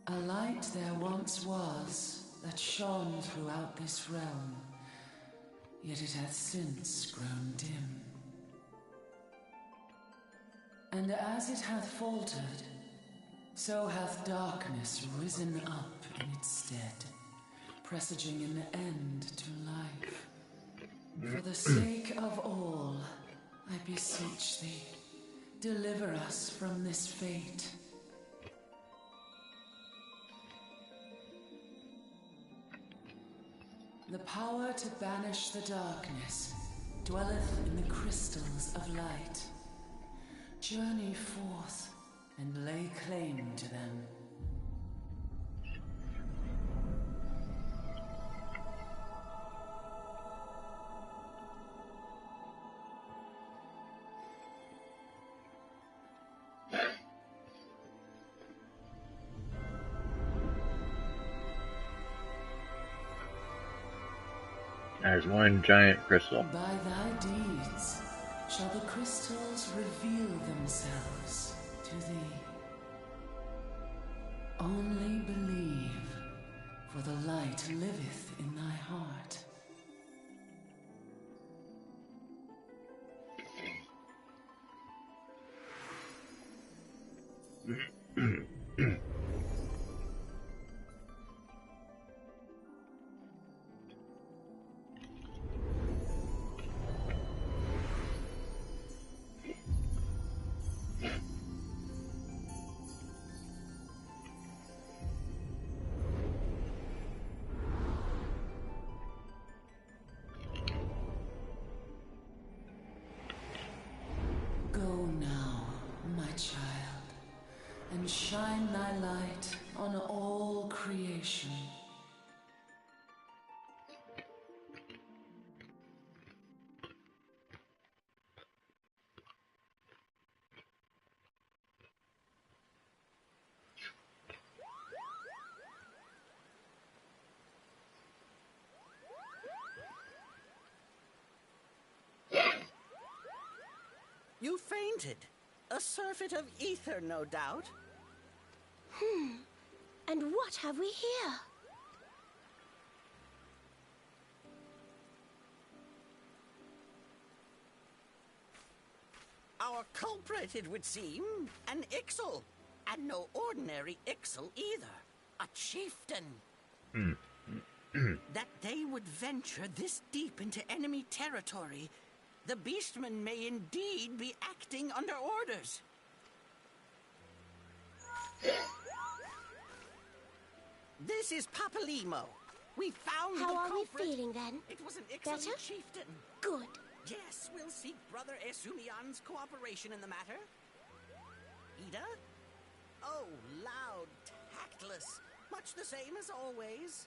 A light there once was that shone throughout this realm, yet it hath since grown dim. And as it hath faltered, so hath darkness risen up in its stead, presaging an end to life. For the sake of all, I beseech thee, deliver us from this fate. The power to banish the darkness dwelleth in the crystals of light. Journey forth and lay claim to them. As one giant crystal. By thy deeds shall the crystals reveal themselves to thee. Only believe, for the light liveth in thy heart. Go now, my child, and shine thy light on all creation. You fainted. A surfeit of ether, no doubt. And what have we here? Our culprit, it would seem, an Ixal. And no ordinary Ixal either. A chieftain. That they would venture this deep into enemy territory, the beastmen may indeed be acting under orders. This is Papalimo. We found the How are we culprit. feeling then? It was an Ixalan Better? chieftain. Good. Yes, we'll seek Brother Esumian's cooperation in the matter. Ida? Oh, loud, tactless. Much the same as always.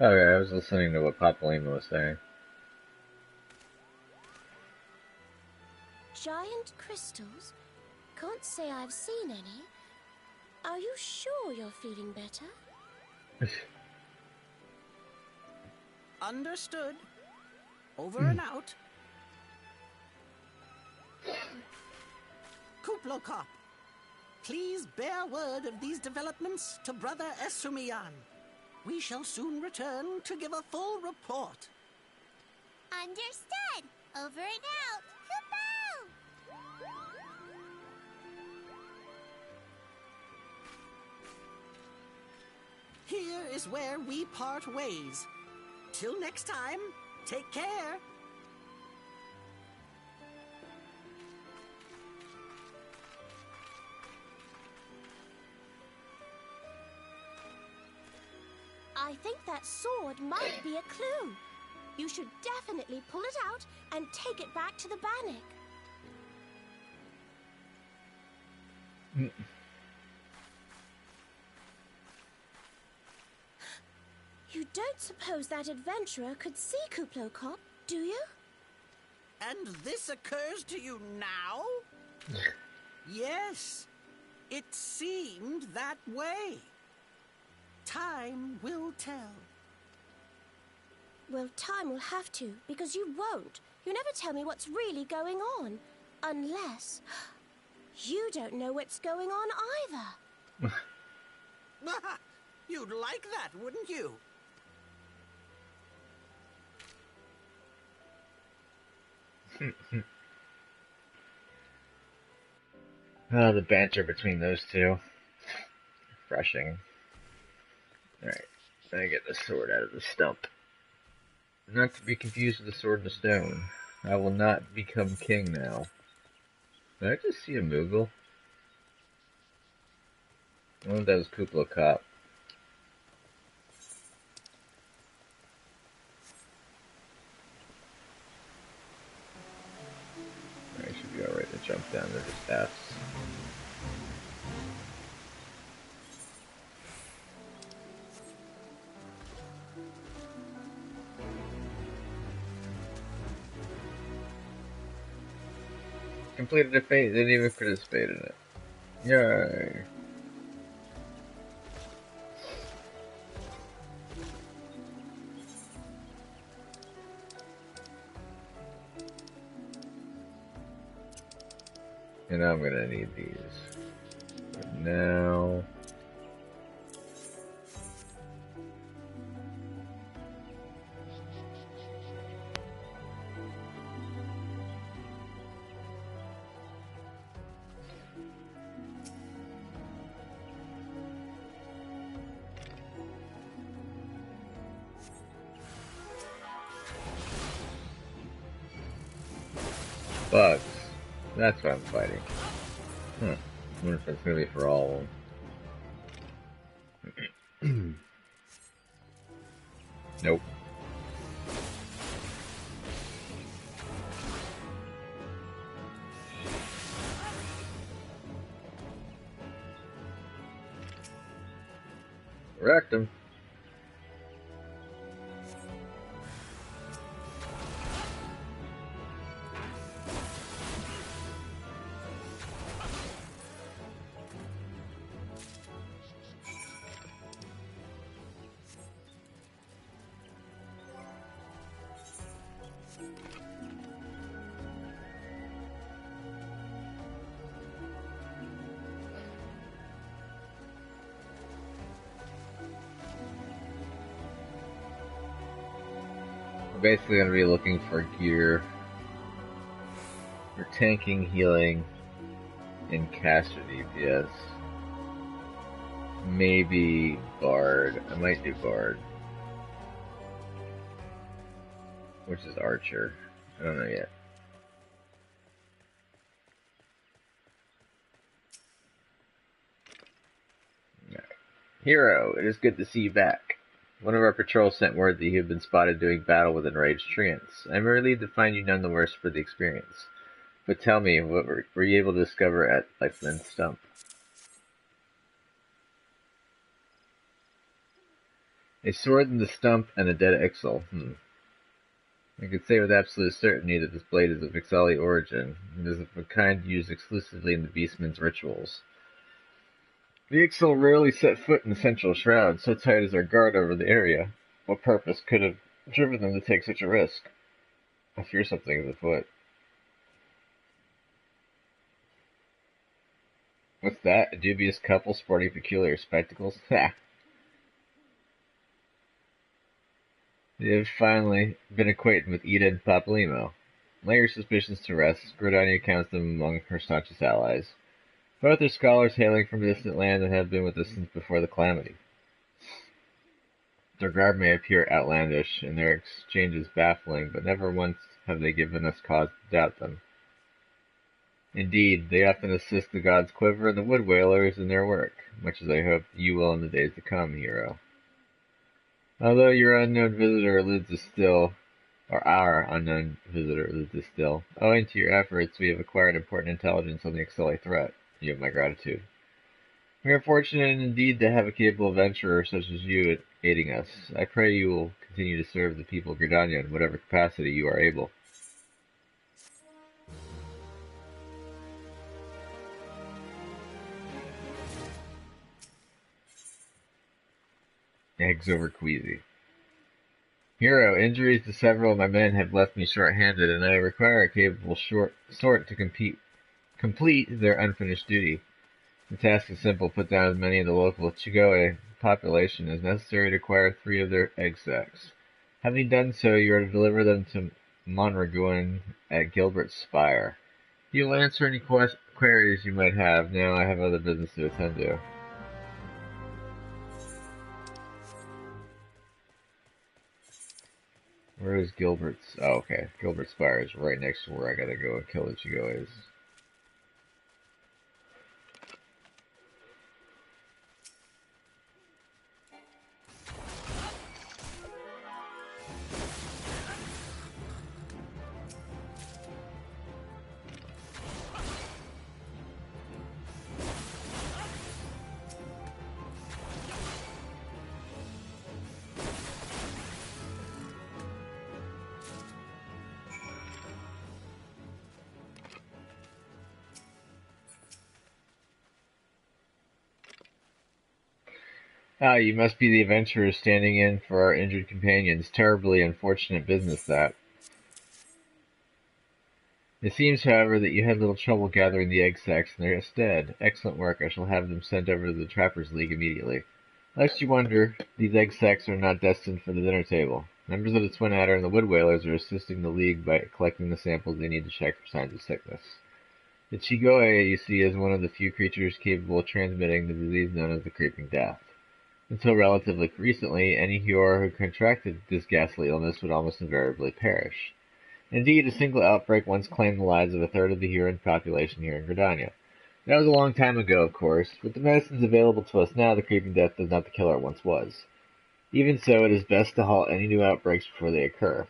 Okay, I was listening to what Papalima was saying. Giant crystals? Can't say I've seen any. Are you sure you're feeling better? Understood. Over and out. Kuplokop, please bear word of these developments to Brother Esumian. We shall soon return to give a full report. Understood. Over and out. Kupo! Here is where we part ways. Till next time, take care. I think that sword might be a clue. You should definitely pull it out and take it back to the Bannock. You don't suppose that adventurer could see Kuplokop, do you? And this occurs to you now? Yes, it seemed that way. Time will tell. Well, time will have to, because you won't. You never tell me what's really going on. Unless you don't know what's going on either. You'd like that, wouldn't you? Oh, the banter between those two. Refreshing. Alright, I get the sword out of the stump. Not to be confused with the sword in the stone. I will not become king now. Did I just see a Moogle? I wonder if that was Kuplokop. I should be alright to jump down. They're just Fs. Completed a fate, didn't even participate in it. Yay. And I'm gonna need these. But now... bugs. That's what I'm fighting. Huh. I wonder if it's gonna be for all of them. Nope. Wrecked him. basically going to be looking for gear for tanking, healing, and caster DPS. Maybe Bard. I might do Bard. Which is Archer. I don't know yet. Right. Hero, it is good to see you back. One of our patrols sent word that you have been spotted doing battle with enraged treants. I am relieved to find you none the worse for the experience. But tell me, what were you able to discover at Lightman's Stump? A sword in the stump and a dead Ixal. I could say with absolute certainty that this blade is of Ixali origin. It is of a kind used exclusively in the beastman's rituals. The Ixal rarely set foot in the central shroud, so tight is our guard over the area. What purpose could have driven them to take such a risk? I fear something is afoot. What's that? A dubious couple sporting peculiar spectacles? Ha! You have finally been acquainted with Ida and Papalymo. Lay your suspicions to rest. Gridania counts them among her staunchest allies. Both are scholars hailing from a distant land and have been with us since before the calamity. Their garb may appear outlandish, and their exchanges baffling, but never once have they given us cause to doubt them. Indeed, they often assist the gods Quiver and the Wood Whalers in their work, much as I hope you will in the days to come, hero. Although your unknown visitor eludes us still, or our unknown visitor eludes us still, owing to your efforts, we have acquired important intelligence on the Ixali threat. You have my gratitude. We are fortunate indeed to have a capable adventurer such as you aiding us. I pray you will continue to serve the people of Gridania in whatever capacity you are able. Eggs over queasy. Hero, injuries to several of my men have left me short-handed, and I require a capable sort to complete their unfinished duty. The task is simple: put down as many of the local Chigoe population as necessary to acquire 3 of their egg sacs. Having done so, you are to deliver them to Monraguin at Gilbert's Spire. You will answer any queries you might have. Now I have other business to attend to. Where is Gilbert's? Oh, okay. Gilbert's Spire is right next to where I gotta go and kill the Chigoes. Ah, you must be the adventurers standing in for our injured companions. Terribly unfortunate business, that. It seems, however, that you had little trouble gathering the egg sacs in their stead. Excellent work. I shall have them sent over to the Trappers' League immediately. Lest you wonder, these egg sacs are not destined for the dinner table. Members of the Twin Adder and the Wood Whalers are assisting the League by collecting the samples they need to check for signs of sickness. The Chigoe, you see, is one of the few creatures capable of transmitting the disease known as the Creeping Death. Until relatively recently, any Huor who contracted this ghastly illness would almost invariably perish. Indeed, a single outbreak once claimed the lives of a third of the Huron population here in Gridania. That was a long time ago, of course. With the medicines available to us now, the Creeping Death is not the killer it once was. Even so, it is best to halt any new outbreaks before they occur.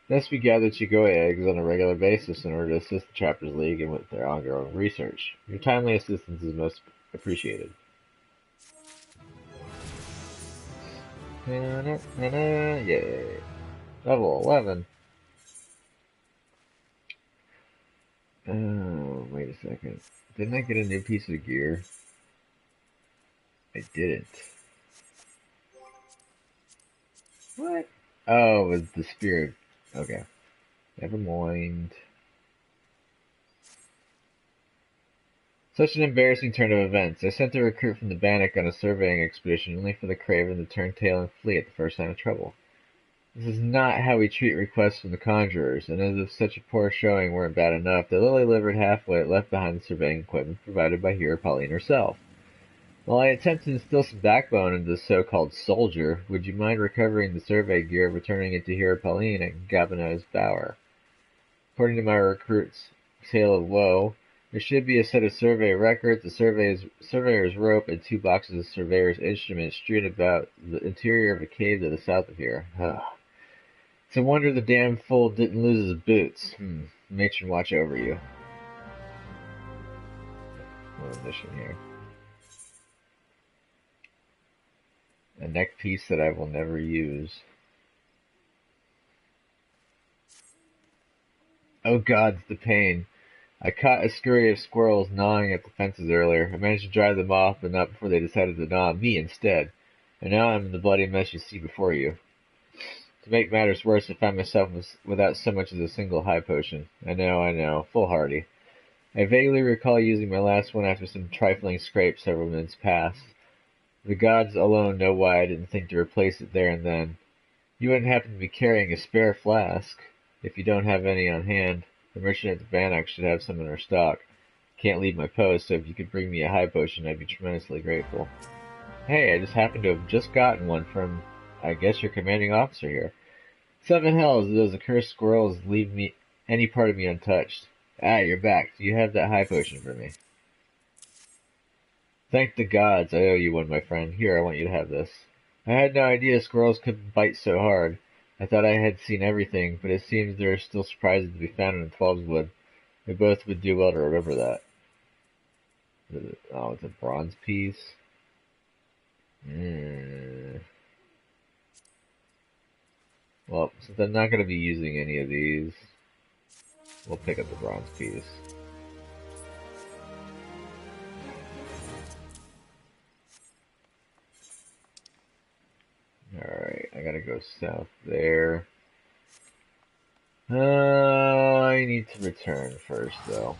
Thus we gather Chigoe eggs on a regular basis in order to assist the Trappers League and with their ongoing research. Your timely assistance is most appreciated. Yay. Level 11. Oh, wait a second. Didn't I get a new piece of gear? I didn't. What? Oh, it was the spirit. Okay. Never mind. Such an embarrassing turn of events. I sent a recruit from the Bannock on a surveying expedition only for the Craven to turn tail and flee at the first sign of trouble. This is not how we treat requests from the conjurers, and as if such a poor showing weren't bad enough, the lily-livered halfwit left behind the surveying equipment provided by Hero Pauline herself. While I attempt to instill some backbone into this so-called soldier, would you mind recovering the survey gear and returning it to Hero Pauline at Gabino's Bower? According to my recruit's tale of woe, there should be a set of survey records, a surveyor's rope, and 2 boxes of surveyor's instruments strewn about the interior of a cave to the south of here. It's a wonder the damn fool didn't lose his boots. Matron watch over you. Little mission here. A neck piece that I will never use. Oh God, the pain. I caught a scurry of squirrels gnawing at the fences earlier. I managed to drive them off, but not before they decided to gnaw me instead. And now I'm in the bloody mess you see before you. To make matters worse, I found myself without so much as a single high potion. I know, foolhardy. I vaguely recall using my last one after some trifling scrape several minutes past. The gods alone know why I didn't think to replace it there and then. You wouldn't happen to be carrying a spare flask. If you don't have any on hand, the merchant at the Bannock should have some in her stock. Can't leave my post, so if you could bring me a high potion, I'd be tremendously grateful. Hey, I just happen to have just gotten one from, I guess, your commanding officer here. 7 hells, those accursed squirrels leave me any part of me untouched. Ah, you're back. Do you have that high potion for me? Thank the gods, I owe you one, my friend. Here, I want you to have this. I had no idea squirrels could bite so hard. I thought I had seen everything, but it seems there are still surprises to be found in Twelveswood. We both would do well to remember that. Oh, it's a bronze piece. Well, since I'm not going to be using any of these, we'll pick up the bronze piece. Alright, I gotta go south there. I need to return first, though.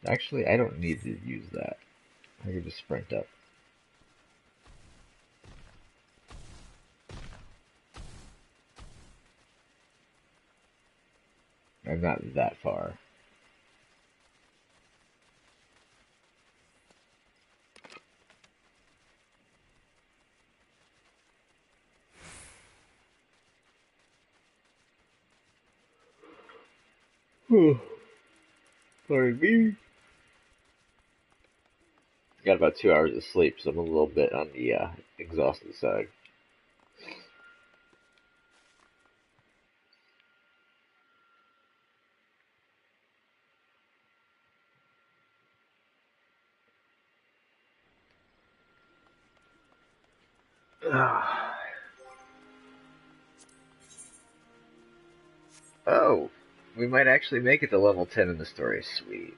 Actually, I don't need to use that. I can just sprint up. I'm not that far. Pardon me. Got about 2 hours of sleep, so I'm a little bit on the exhausted side. Oh, we might actually make it to level 10 in the story. Sweet.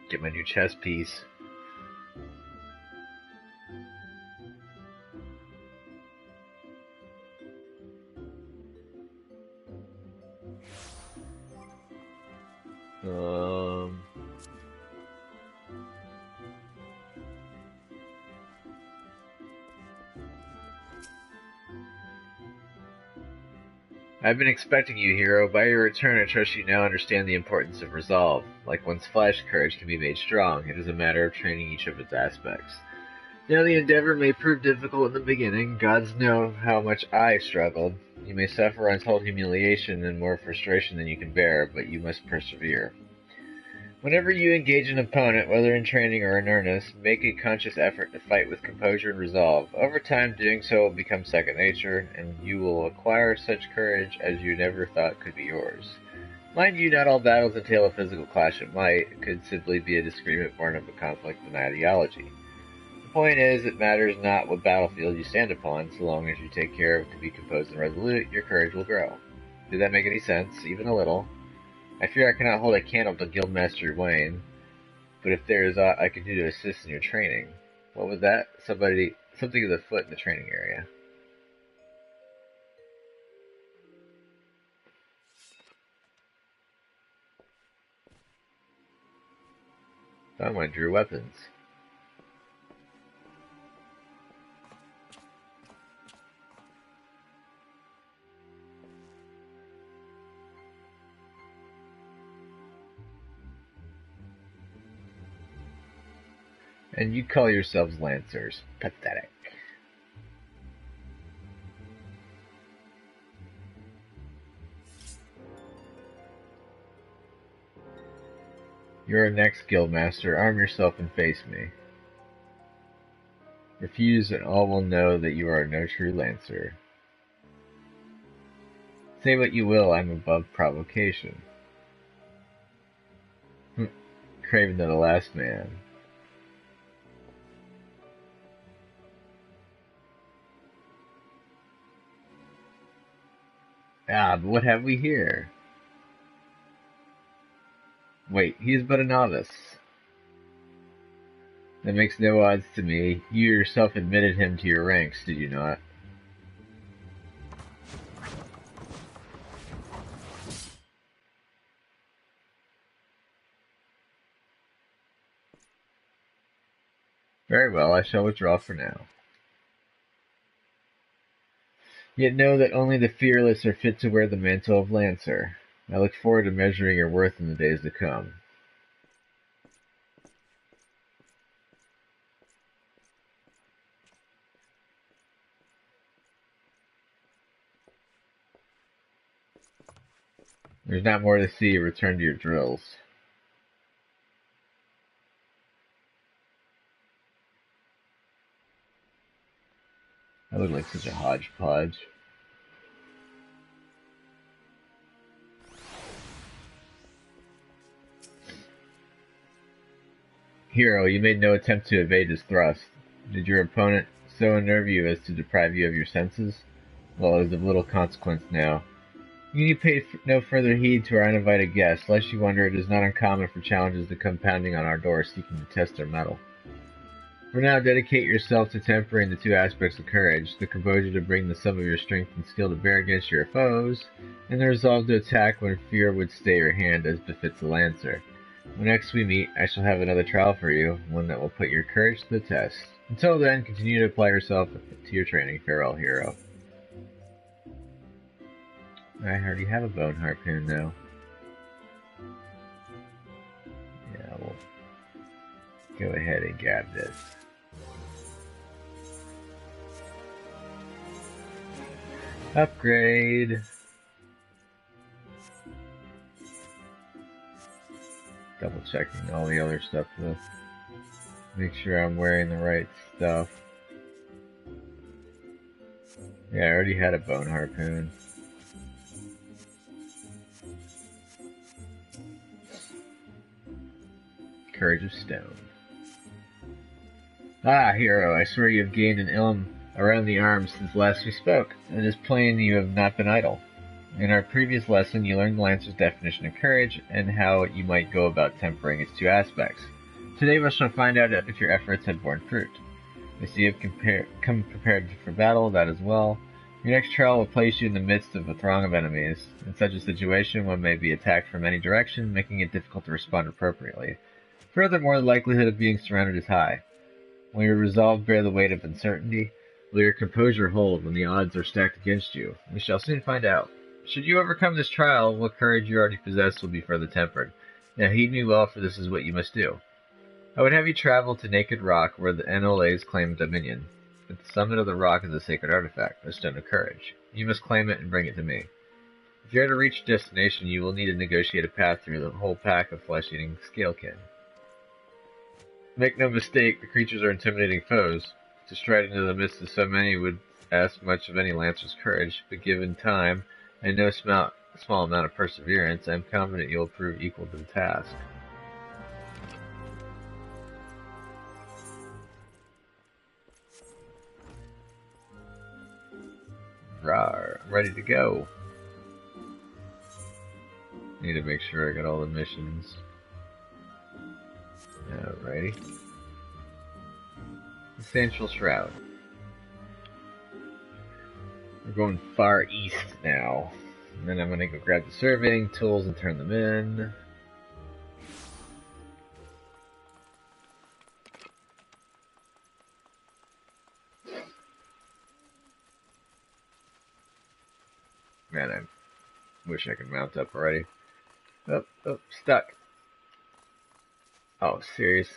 Get my new chess piece. I've been expecting you, hero. By your return, I trust you now understand the importance of resolve. Like one's flesh, courage can be made strong. It is a matter of training each of its aspects. Now the endeavor may prove difficult in the beginning. Gods know how much I struggled. You may suffer untold humiliation and more frustration than you can bear, but you must persevere. Whenever you engage an opponent, whether in training or in earnest, make a conscious effort to fight with composure and resolve. Over time, doing so will become second nature, and you will acquire such courage as you never thought could be yours. Mind you, not all battles entail a physical clash of might. It could simply be a disagreement born of a conflict in ideology. The point is, it matters not what battlefield you stand upon, so long as you take care to be composed and resolute, your courage will grow. Did that make any sense? Even a little. I fear I cannot hold a candle to Guildmaster Wayne, but if there is aught I can do to assist in your training. What was that? Something of the foot in the training area. Someone drew weapons. And you call yourselves Lancers. Pathetic. You're our next Guildmaster. Arm yourself and face me. Refuse and all will know that you are no true Lancer. Say what you will, I'm above provocation. Craven to the last man. Ah, but what have we here? Wait, he is but a novice. That makes no odds to me. You yourself admitted him to your ranks, did you not? Very well, I shall withdraw for now. Yet know that only the fearless are fit to wear the mantle of Lancer. I look forward to measuring your worth in the days to come. There's not more to see. Return to your drills. I look like such a hodgepodge. Hero, you made no attempt to evade his thrust. Did your opponent so unnerve you as to deprive you of your senses? Well, it is of little consequence now. You need pay no further heed to our uninvited guests, lest you wonder it is not uncommon for challenges to come pounding on our door seeking to test their mettle. For now, dedicate yourself to tempering the two aspects of courage, the composure to bring the sum of your strength and skill to bear against your foes, and the resolve to attack when fear would stay your hand as befits a Lancer. When next we meet, I shall have another trial for you, one that will put your courage to the test. Until then, continue to apply yourself to your training. Farewell, hero. I already have a bone harpoon now. Yeah, we'll go ahead and grab this. Upgrade! Double checking all the other stuff to make sure I'm wearing the right stuff. Yeah, I already had a bone harpoon. Courage of Stone. Ah, hero, I swear you have gained an ilm around the arms since last we spoke. It is plain you have not been idle. In our previous lesson, you learned the Lancer's definition of courage and how you might go about tempering its two aspects. Today we shall find out if your efforts have borne fruit. I see you have come prepared for battle, that as well. Your next trial will place you in the midst of a throng of enemies. In such a situation, one may be attacked from any direction, making it difficult to respond appropriately. Furthermore, the likelihood of being surrounded is high. Will your resolve bear the weight of uncertainty? Will your composure hold when the odds are stacked against you? We shall soon find out. Should you overcome this trial, what courage you already possess will be further tempered. Now heed me well, for this is what you must do. I would have you travel to Naked Rock, where the Enoles claim dominion. At the summit of the rock is a sacred artifact, a stone of courage. You must claim it and bring it to me. If you are to reach destination, you will need to negotiate a path through the whole pack of flesh-eating scalekin. Make no mistake, the creatures are intimidating foes. To stride into the midst of so many would ask much of any Lancer's courage, but given time and no small amount of perseverance, I am confident you will prove equal to the task. Rawr, I'm ready to go. Need to make sure I got all the missions. Alrighty. Essential Shroud. We're going far east now. And then I'm gonna go grab the surveying tools and turn them in. Man, I wish I could mount up already. Oh, stuck. Oh, serious.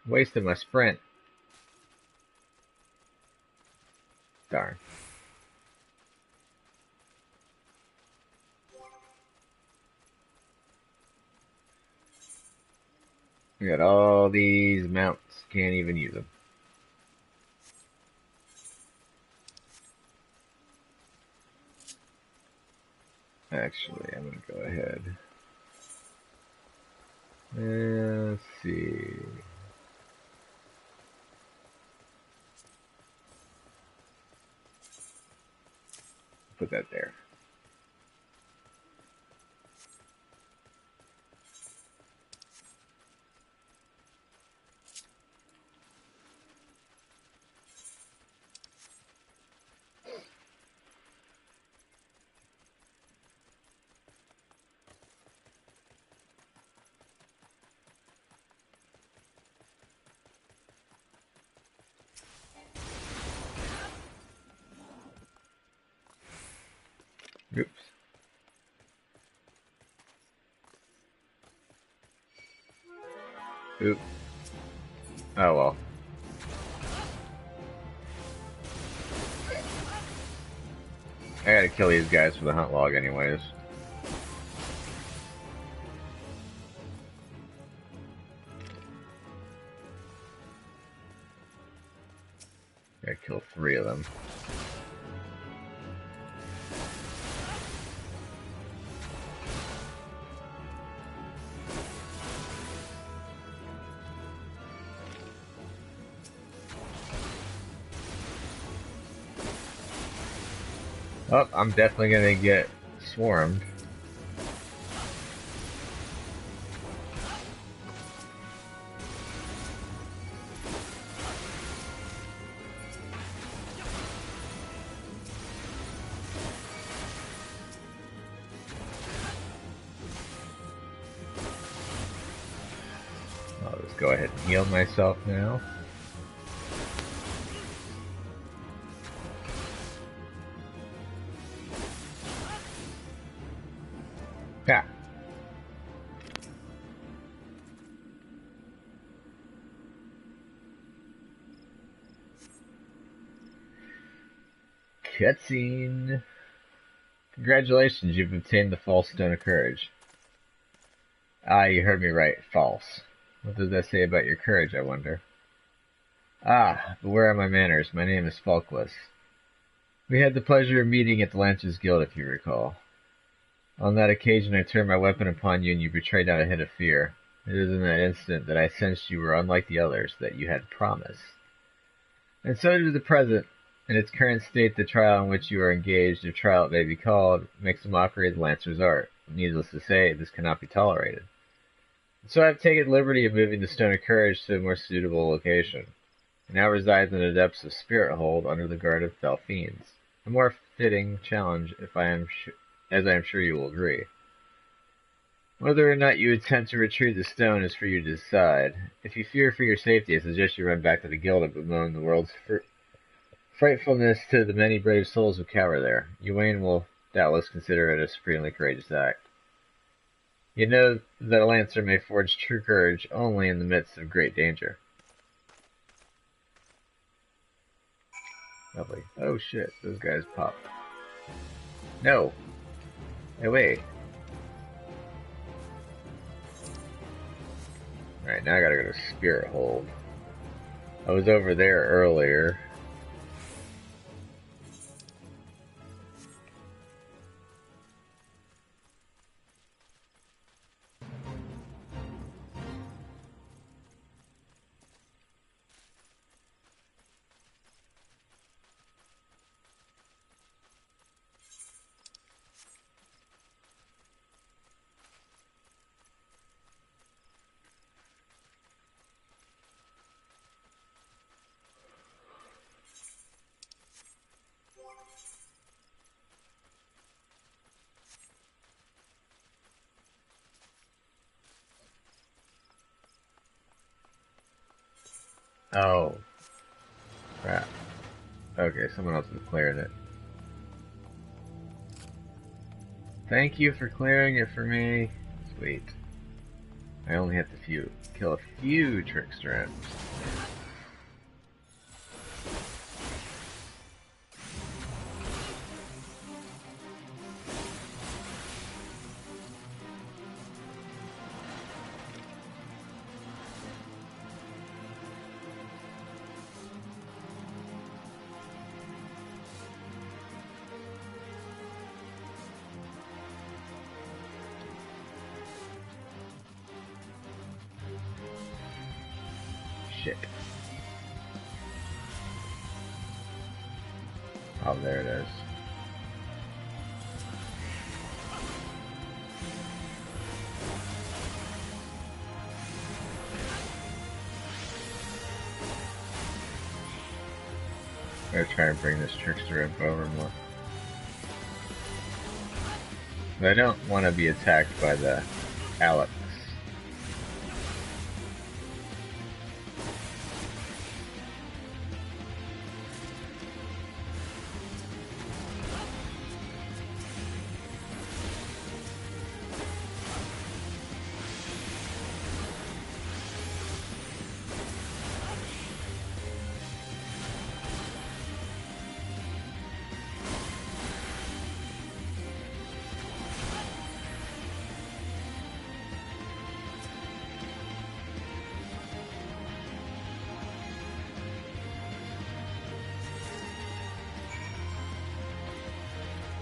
Wasted my sprint. Darn. We got all these mounts. Can't even use them. Actually, I'm going to go ahead. Let's see. Put that there. Oops. Oops. Oh well. I gotta kill these guys for the hunt log anyways. Gotta kill 3 of them. Oh, I'm definitely gonna get swarmed. I'll just go ahead and heal myself now. Yeah. Cutscene. Congratulations, you've obtained the false stone of courage. Ah, you heard me right. False. What does that say about your courage, I wonder? Ah, but where are my manners? My name is Falkless. We had the pleasure of meeting at the Lancers Guild, if you recall. On that occasion, I turned my weapon upon you and you betrayed out a hint of fear. It is in that instant that I sensed you were unlike the others, that you had promise. And so to the present, in its current state, the trial in which you are engaged, if trial it may be called, makes a mockery of the Lancer's art. Needless to say, this cannot be tolerated. So I have taken liberty of moving the Stone of Courage to a more suitable location. It now resides in the depths of Spirit Hold under the guard of fell fiends. A more fitting challenge, as I am sure you will agree. Whether or not you attempt to retrieve the stone is for you to decide. If you fear for your safety, I suggest you run back to the guild and bemoan the world's frightfulness to the many brave souls who cower there. Ywain will doubtless consider it a supremely courageous act. You know that a lancer may forge true courage only in the midst of great danger. Lovely. Oh shit, those guys pop. No! Hey, wait. Alright, now I gotta go to Spirit Hold. I was over there earlier. Oh, crap. Okay, someone else is clearing it. Thank you for clearing it for me. Sweet. I only have to kill a few trickster imps. Shit. Oh, there it is. I'm gonna try and bring this trickster imp over more. But I don't want to be attacked by the Alex.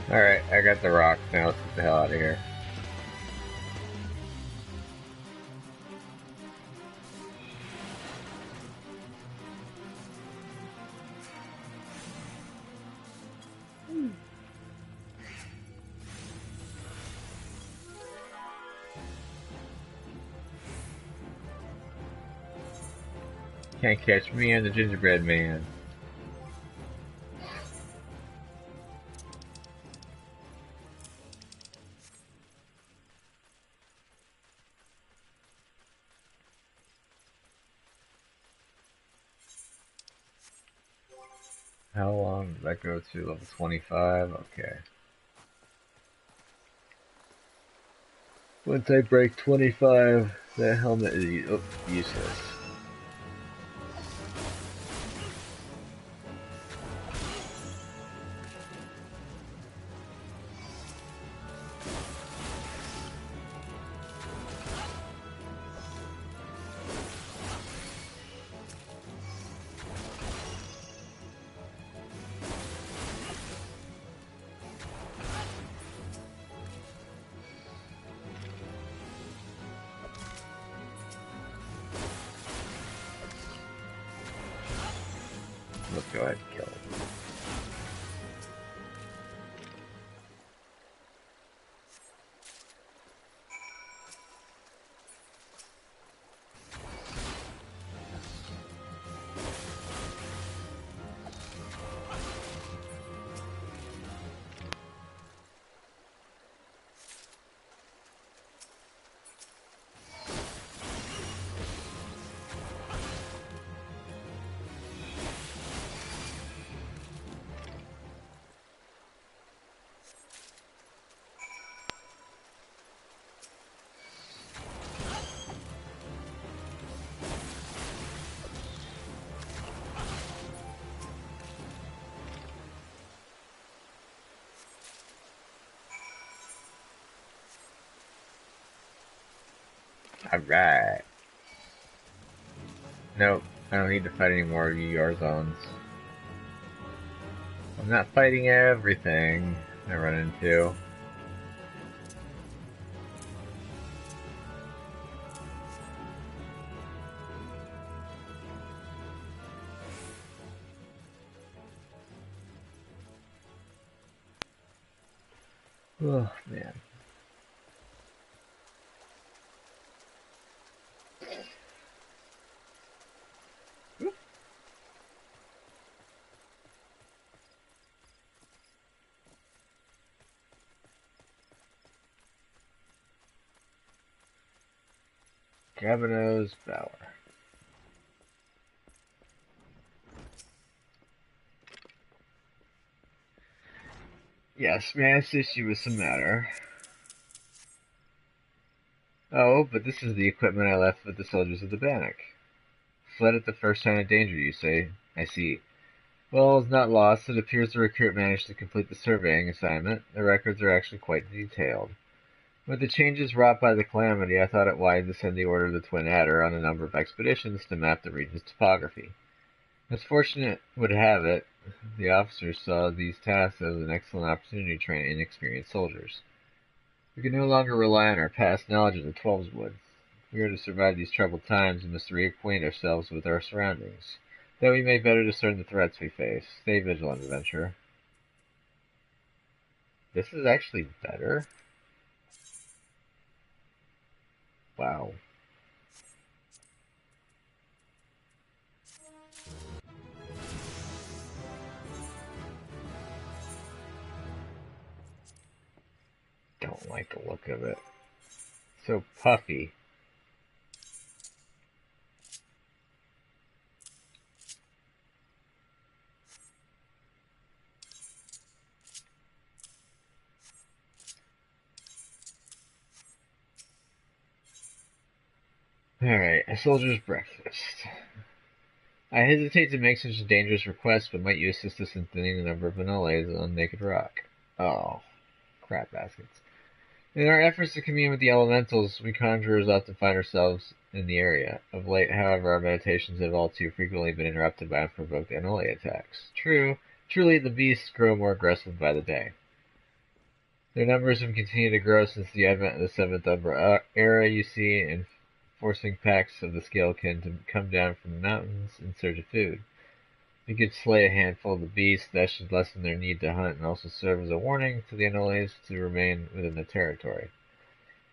Alright, I got the rocks now. Let's get the hell out of here. Can't catch me and the gingerbread man. How long did that go to? Level 25? Okay. Once I break 25, the helmet is useless. Let's go ahead and kill it. Alright. Nope, I don't need to fight any more UR zones. I'm not fighting everything I run into. Oh, man. Gravino's Bower. Yes, may I assist you with some matter? Oh, but this is the equipment I left with the soldiers of the Bannock. Fled at the first sign of danger, you say? I see. Well, it's not lost. It appears the recruit managed to complete the surveying assignment. The records are actually quite detailed. With the changes wrought by the calamity, I thought it wise to send the Order of the Twin Adder on a number of expeditions to map the region's topography. As fortunate would have it, the officers saw these tasks as an excellent opportunity to train inexperienced soldiers. We can no longer rely on our past knowledge of the Twelves Wood. If we are to survive these troubled times, we must reacquaint ourselves with our surroundings, that we may better discern the threats we face. Stay vigilant, adventurer. This is actually better? Wow. Don't like the look of it. So puffy. Alright, a soldier's breakfast. I hesitate to make such a dangerous request, but might you assist us in thinning the number of anoles on Naked Rock? Oh, crap baskets. In our efforts to commune with the elementals, we conjurers often find ourselves in the area. Of late, however, our meditations have all too frequently been interrupted by unprovoked anole attacks. Truly the beasts grow more aggressive by the day. Their numbers have continued to grow since the advent of the Seventh Umbra era, you see, and forcing packs of the scalekin to come down from the mountains in search of food. If you could slay a handful of the beasts, that should lessen their need to hunt and also serve as a warning to the anoles to remain within the territory.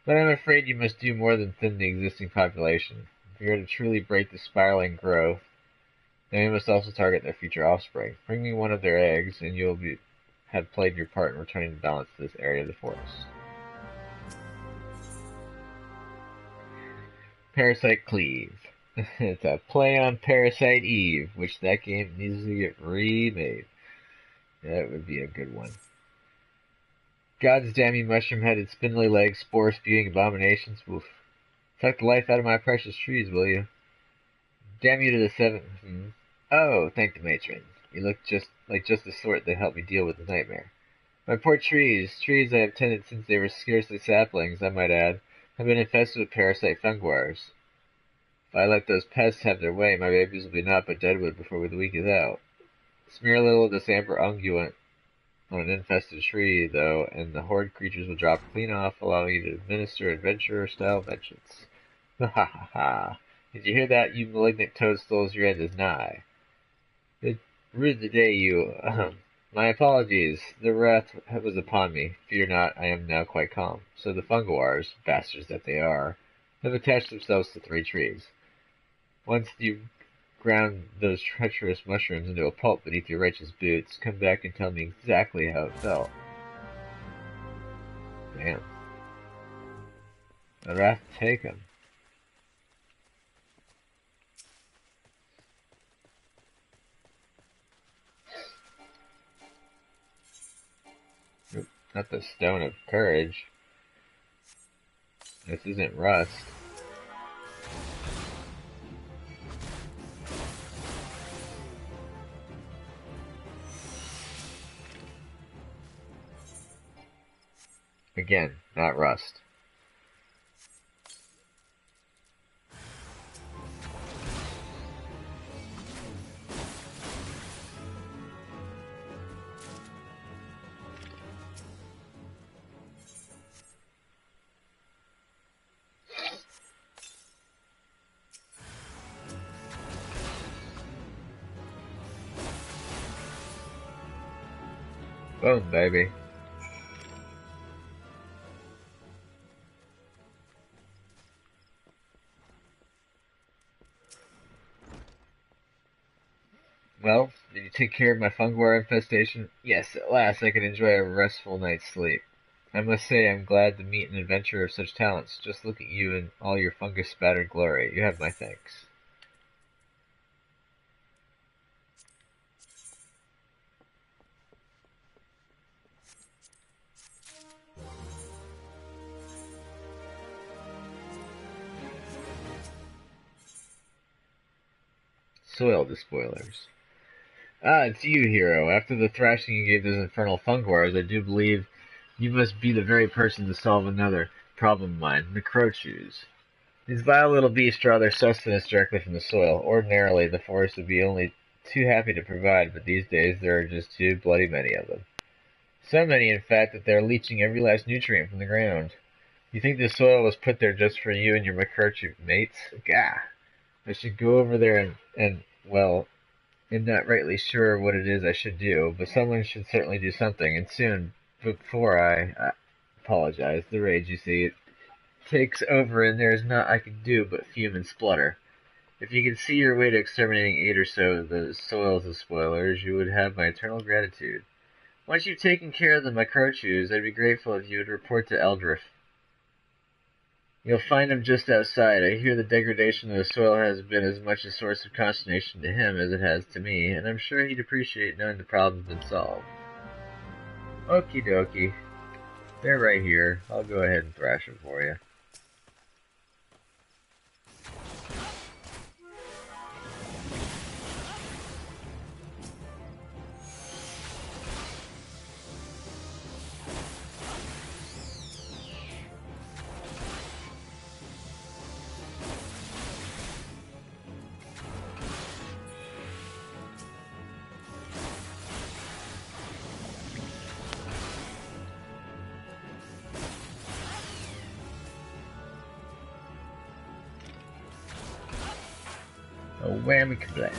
But I'm afraid you must do more than thin the existing population. If you are to truly break the spiraling growth, then we must also target their future offspring. Bring me one of their eggs, and you will have played your part in returning the balance to this area of the forest. Parasite Cleave. It's a play on Parasite Eve, which that game needs to get remade. That would be a good one. God's damn you mushroom-headed, spindly-legged, spore-spewing abominations. Woof. Suck the life out of my precious trees, will you? Damn you to the seventh. Oh, thank the matron. You look just the sort that helped me deal with the nightmare. My poor trees I have tended since they were scarcely saplings, I might add, have been infested with parasite funguars. If I let those pests have their way, my babies will be naught but deadwood before the week is out. Smear a little of this amber unguent on an infested tree, though, and the horrid creatures will drop clean off, allowing you to administer adventurer-style vengeance. Ha ha ha ha. Did you hear that, you malignant toadstools? Your end is nigh. Rude the day, you... My apologies. The wrath was upon me. Fear not, I am now quite calm. So the funguars, bastards that they are, have attached themselves to 3 trees. Once you ground those treacherous mushrooms into a pulp beneath your righteous boots, come back and tell me exactly how it felt. Damn. The wrath take 'em. Not the Stone of Courage. This isn't rust. Again, not rust. Boom, baby. Well, did you take care of my funguar infestation? Yes, at last I can enjoy a restful night's sleep. I must say I'm glad to meet an adventurer of such talents. Just look at you in all your fungus-spattered glory. You have my thanks. soil despoilers. Ah, it's you, hero. After the thrashing you gave those infernal Fungwars, I do believe you must be the very person to solve another problem of mine, Necrochews. These vile little beasts draw their sustenance directly from the soil. Ordinarily, the forest would be only too happy to provide, but these days there are just too bloody many of them. So many, in fact, that they're leeching every last nutrient from the ground. You think the soil was put there just for you and your Necrochew mates? Gah! I should go over there and well, I'm not rightly sure what it is I should do, but someone should certainly do something, and soon, before I apologize. The rage, you see, it takes over, and there is naught I can do but fume and splutter. If you could see your way to exterminating 8 or so of the soils of spoilers, you would have my eternal gratitude. Once you've taken care of the Necrochews, I'd be grateful if you would report to Eldrith. You'll find him just outside. I hear the degradation of the soil has been as much a source of consternation to him as it has to me, and I'm sure he'd appreciate knowing the problem's been solved. Okie dokie. They're right here. I'll go ahead and thrash them for you. A whammy kablack.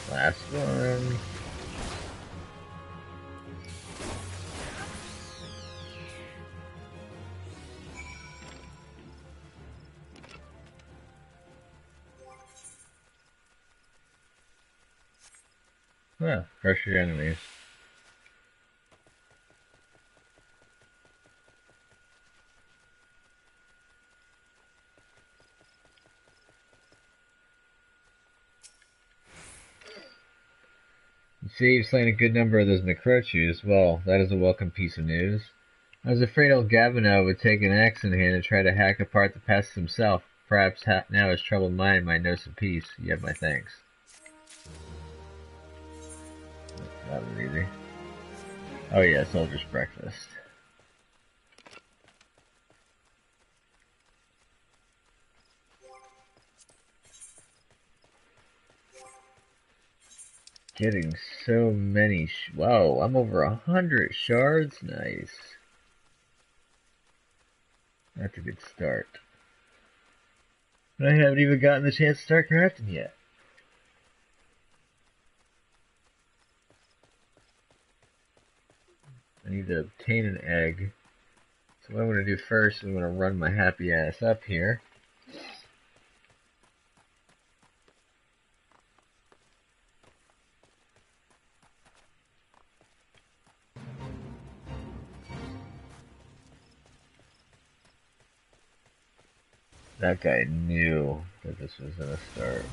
Last one. Ah, crush your enemies. You see, you've slain a good number of those Necrochews. Well, that is a welcome piece of news. I was afraid old Gavino would take an axe in hand and try to hack apart the pests himself. Perhaps now his troubled mind might know some peace. You have my thanks. That was easy. Oh yeah, soldier's breakfast. Getting so many whoa, I'm over 100 shards. Nice. That's a good start. But I haven't even gotten the chance to start crafting yet. I need to obtain an egg. So what I'm going to do first is I'm going to run my happy ass up here. That guy knew that this was going to start.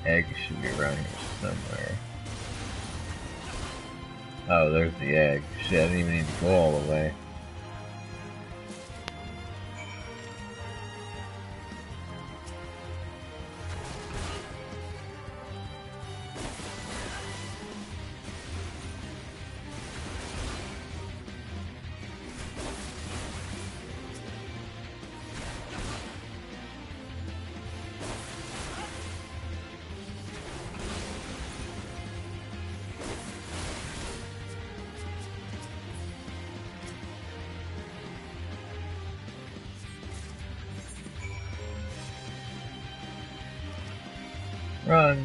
Egg should be around here somewhere. Oh, there's the egg. Shit, I didn't even need to go all the way. Run!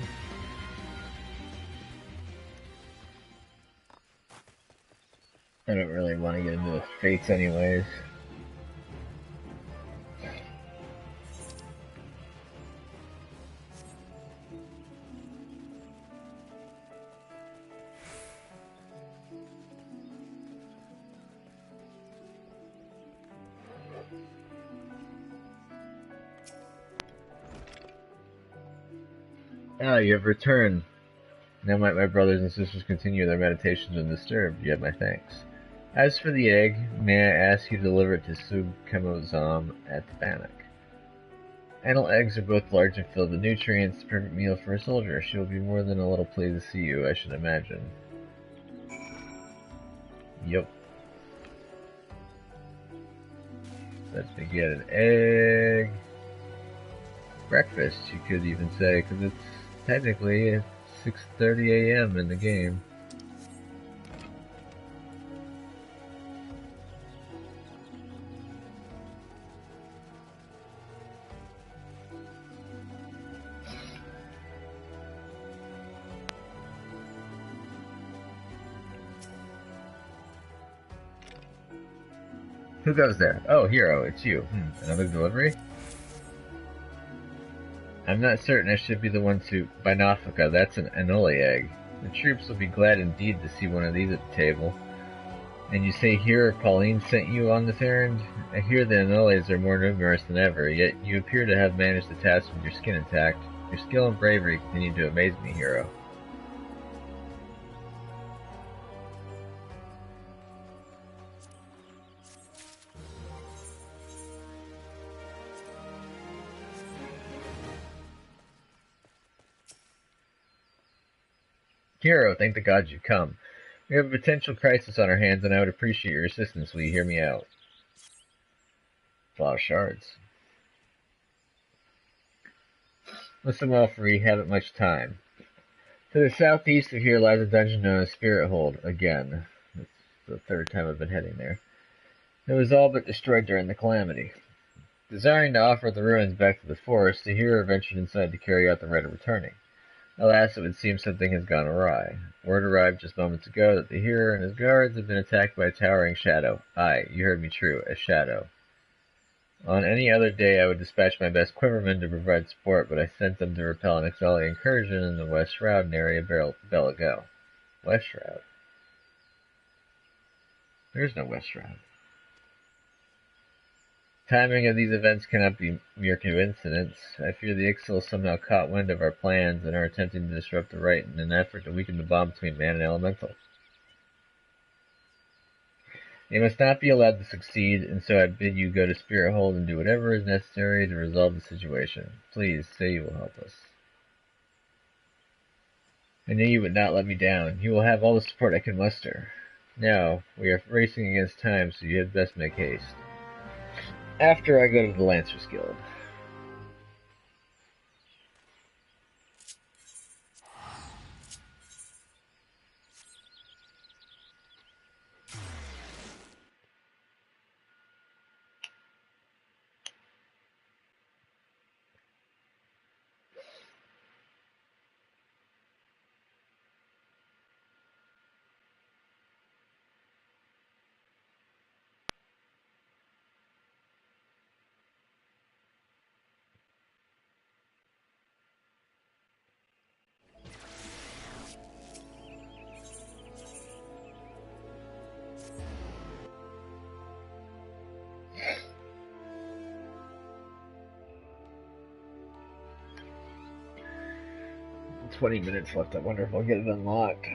I don't really want to get into the fates anyways. Ah, you have returned. Now might my brothers and sisters continue their meditations undisturbed. You have my thanks. As for the egg, may I ask you to deliver it to Sukemo-zam at the Bannock. Anal eggs are both large and filled with nutrients, the perfect meal for a soldier. She will be more than a little pleased to see you, I should imagine. Yup. Let me get an egg. Breakfast, you could even say, because it's technically 6:30 a.m. in the game. Who goes there? Oh, Hero, it's you. Another delivery? I'm not certain I should be the one to... Binafika, that's an Anole egg. The troops will be glad indeed to see one of these at the table. And you say Hero Pauline sent you on this errand? I hear the Anoles are more numerous than ever, yet you appear to have managed the task with your skin intact. Your skill and bravery continue to amaze me, Hero. Hero, thank the gods you've come. We have a potential crisis on our hands, and I would appreciate your assistance. Will you hear me out? A lot of shards. Listen well, for we haven't much time. To the southeast of here lies a dungeon known as Spirit Hold. Again. That's the third time I've been heading there. It was all but destroyed during the calamity. Desiring to offer the ruins back to the forest, the hero ventured inside to carry out the rite of returning. Alas, it would seem something has gone awry. Word arrived just moments ago that the hero and his guards have been attacked by a towering shadow. Aye, you heard me true, a shadow. On any other day I would dispatch my best quivermen to provide support, but I sent them to repel an XIV incursion in the West Shroud area Belago. West Shroud? There's no West Shroud. Timing of these events cannot be mere coincidence. I fear the Ixil somehow caught wind of our plans and are attempting to disrupt the rite in an effort to weaken the bond between man and elemental. They must not be allowed to succeed, and so I bid you go to Spirit Hold and do whatever is necessary to resolve the situation. Please, say you will help us. I knew you would not let me down. You will have all the support I can muster. Now, we are racing against time, so you had best make haste. After I go to the Lancers Guild. "20 minutes left. I wonder if I'll get it unlocked."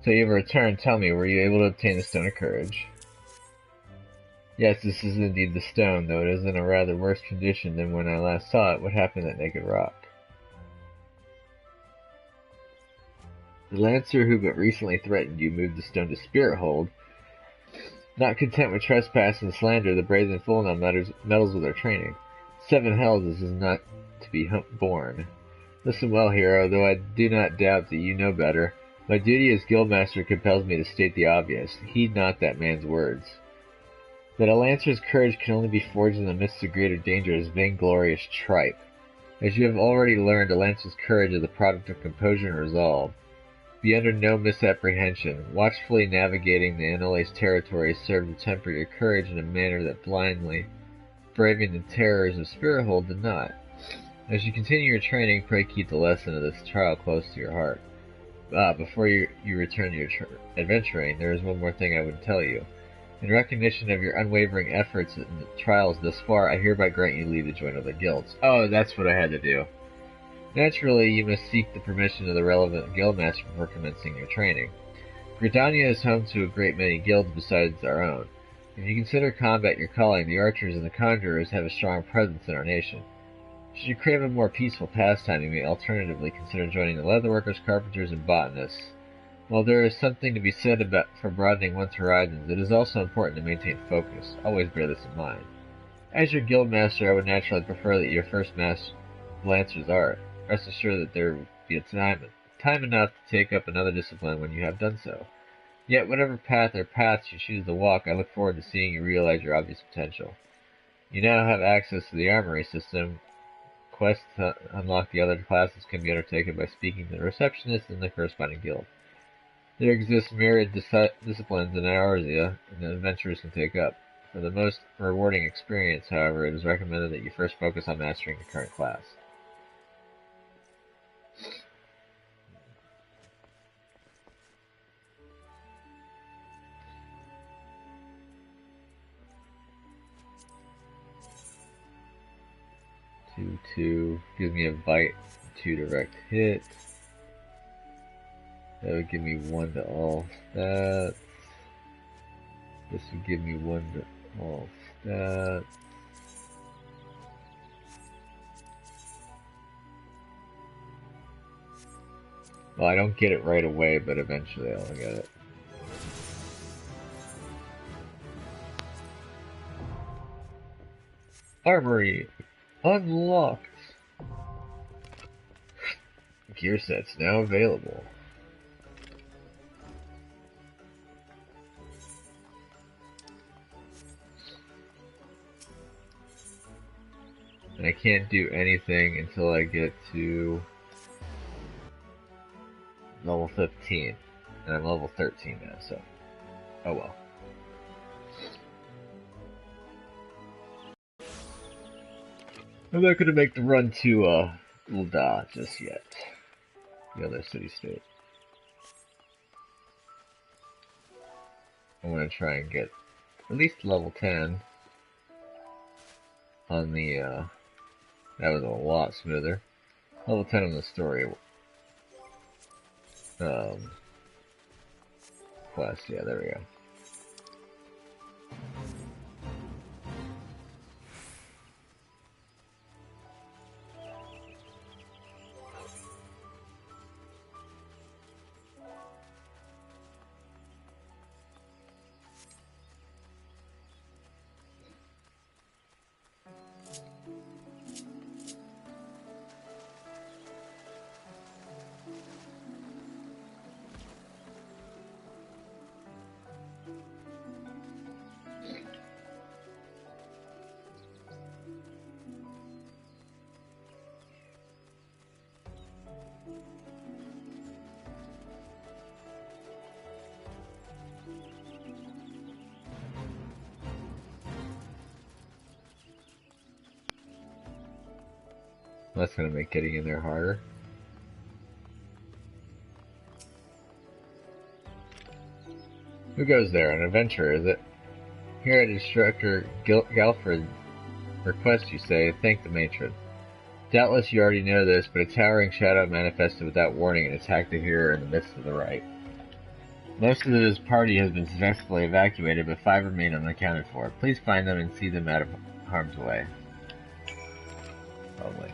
So you have returned. Tell me, were you able to obtain the Stone of Courage? Yes, this is indeed the stone, though it is in a rather worse condition than when I last saw it. What happened to that naked rock? The Lancer who but recently threatened you moved the stone to Spirit Hold. Not content with trespass and slander, the brazen fool now meddles with our training. 7 hells is not to be borne. Listen well, hero, though I do not doubt that you know better. My duty as guildmaster compels me to state the obvious. Heed not that man's words. That a lancer's courage can only be forged in the midst of greater danger is vainglorious tripe. As you have already learned, a lancer's courage is the product of composure and resolve. Be under no misapprehension. Watchfully navigating the Annolace territory served to temper your courage in a manner that blindly braving the terrors of Spirithold did not. As you continue your training, pray keep the lesson of this trial close to your heart. Before you return to your adventuring, there is one more thing I would tell you. In recognition of your unwavering efforts in the trials thus far, I hereby grant you leave to join other guilds. Oh, that's what I had to do. Naturally, you must seek the permission of the relevant guildmaster before commencing your training. Gridania is home to a great many guilds besides our own. If you consider combat your calling, the archers and the conjurers have a strong presence in our nation. Should you crave a more peaceful pastime, you may alternatively consider joining the leatherworkers, carpenters, and botanists. While there is something to be said for broadening one's horizons, it is also important to maintain focus. Always bear this in mind. As your guildmaster, I would naturally prefer that your first master Lancer's art. Rest assured that there will be a time enough to take up another discipline when you have done so. Yet, whatever path or paths you choose to walk, I look forward to seeing you realize your obvious potential. You now have access to the armory system. Quests to unlock the other classes can be undertaken by speaking to the receptionist in the corresponding guild. There exist myriad disciplines in Aorzia that adventurers can take up. For the most rewarding experience, however, it is recommended that you first focus on mastering your current class. Two gives me a bite, 2 direct hit. That would give me 1 to all stats. This would give me 1 to all stats. Well, I don't get it right away, but eventually I'll get it. Armory unlocked. Gear sets now available. And I can't do anything until I get to level 15. And I'm level 13 now, so oh well. I'm not gonna make the run to Ulda just yet. The other city-state. I'm gonna try and get at least level 10 on the that was a lot smoother. Level 10 on the story quest, yeah, there we go. That's gonna make getting in there harder. Who goes there? An adventurer, is it? Here at Instructor Galfred request you say, thank the matron. Doubtless you already know this, but a towering shadow manifested without warning and attacked the hero in the midst of the rite. Most of his party has been successfully evacuated, but 5 remain unaccounted for. Please find them and see them out of harm's way. Probably.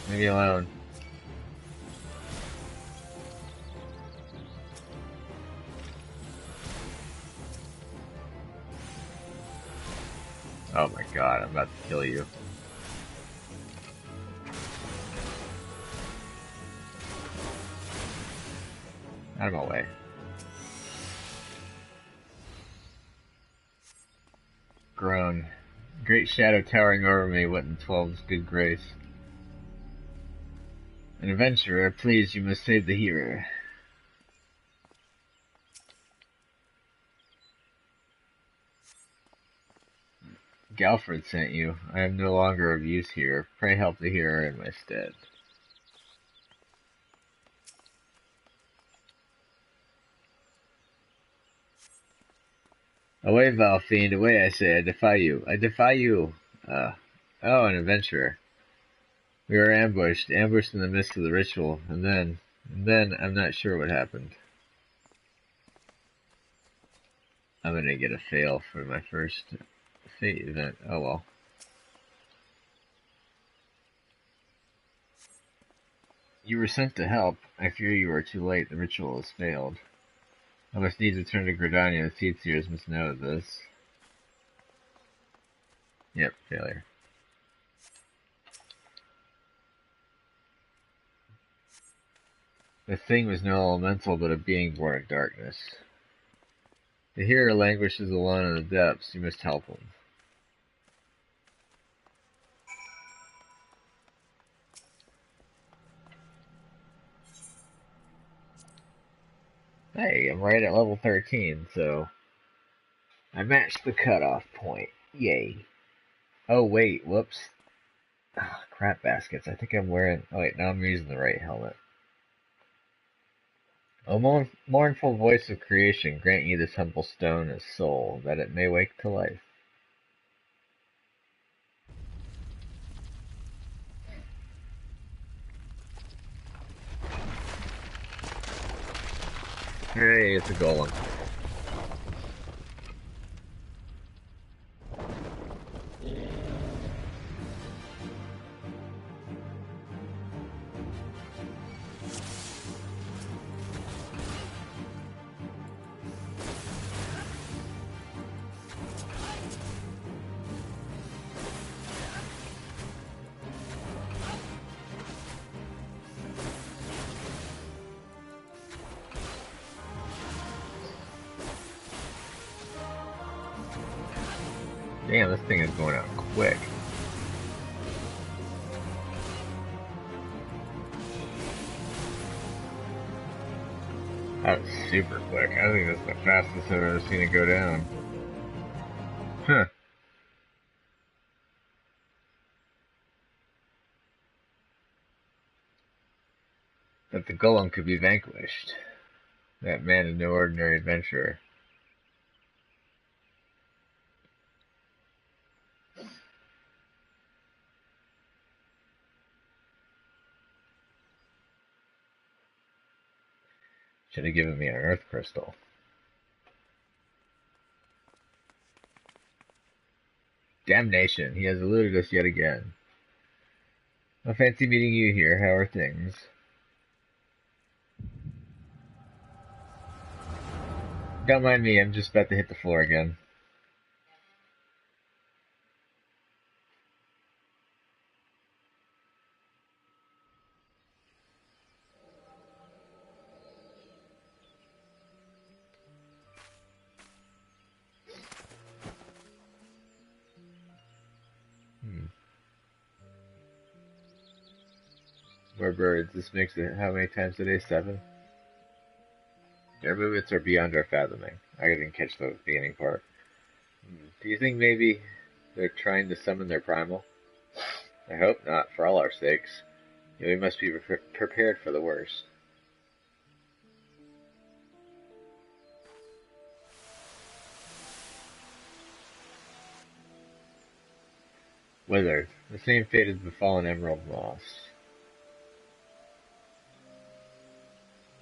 Leave me alone. Oh my god, I'm about to kill you. Out of my way. Groan. Great shadow towering over me, what in 12's good grace. An adventurer, please, you must save the hero. Galfred sent you. I am no longer of use here. Pray help the hero in my stead. Away, vile fiend, away, I say, I defy you. I defy you! Oh, an adventurer. We were ambushed in the midst of the ritual, and then, I'm not sure what happened. I'm gonna get a fail for my first fate event. Oh well. You were sent to help. I fear you are too late. The ritual has failed. I must needs return to Gridania. The seed seers must know this. Yep, failure. The thing was no elemental, but a being born of darkness. The hero languishes alone in the depths. You must help him. Hey, I'm right at level 13, so I matched the cutoff point. Yay. Oh, wait, whoops. Ah, crap baskets. I think I'm wearing... Oh, wait, now I'm using the right helmet. O mournful voice of creation, grant ye this humble stone as soul, that it may wake to life. Hey, it's a golem. Damn, this thing is going out quick. That was super quick. I think that's the fastest I've ever seen it go down. Huh. That the golem could be vanquished. That man is no ordinary adventurer. Should have given me an earth crystal. Damnation, he has eluded us yet again. I fancy meeting you here. How are things? Don't mind me, I'm just about to hit the floor again. More birds. This makes it how many times a day? 7? Their movements are beyond our fathoming. I didn't catch the beginning part. Do you think maybe they're trying to summon their primal? I hope not, for all our sakes. We must be prepared for the worst. Withered. The same fate has befallen Emerald Moss.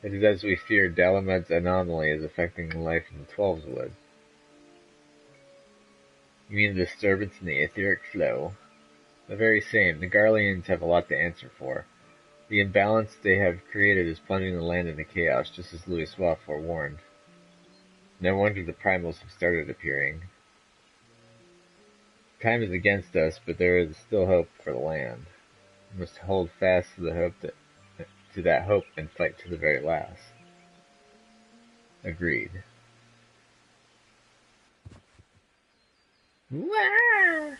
It is as we feared, Dalamud's anomaly is affecting the life in the 12's wood. You mean the disturbance in the etheric flow? The very same. The Garleans have a lot to answer for. The imbalance they have created is plunging the land into chaos, just as Louis Suave forewarned. No wonder the primals have started appearing. Time is against us, but there is still hope for the land. We must hold fast to that hope and fight to the very last. Agreed. Wah!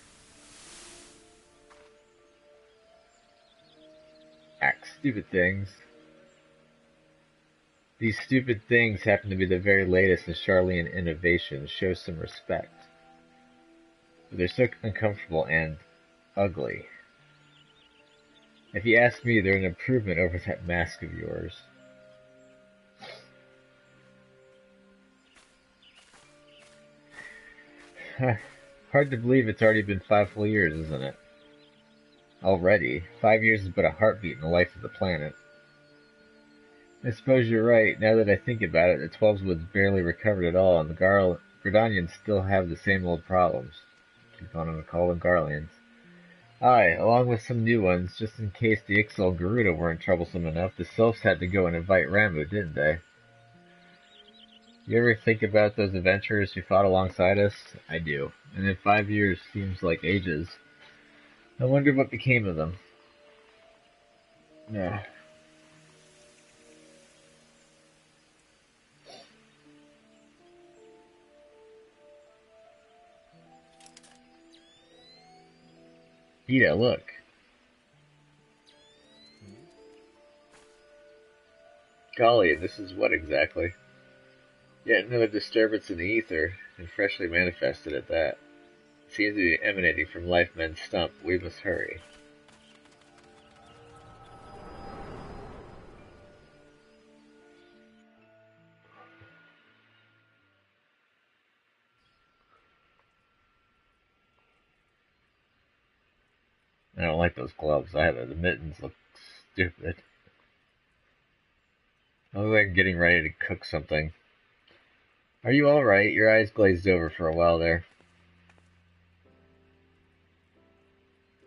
Act stupid things. These stupid things happen to be the very latest in Charlean innovations. Show some respect. But they're so uncomfortable and ugly. If you ask me, they're an improvement over that mask of yours. Hard to believe it's already been 5 full years, isn't it? Already. 5 years is but a heartbeat in the life of the planet. I suppose you're right. Now that I think about it, the Twelveswood's barely recovered at all, and the Gridanians still have the same old problems. Keep on to call them Garleans. Aye, along with some new ones, just in case the Ixal and Garuda weren't troublesome enough, the Sylphs had to go and invite Ramu, didn't they? You ever think about those adventurers who fought alongside us? I do. And in 5 years seems like ages. I wonder what became of them. Yeah. Ida, look. Golly, this is what exactly? Yet another disturbance in the ether, and freshly manifested at that. It seems to be emanating from Lifemen's stump. We must hurry. I don't like those gloves either. The mittens look stupid. I look like I'm getting ready to cook something. Are you alright? Your eyes glazed over for a while there.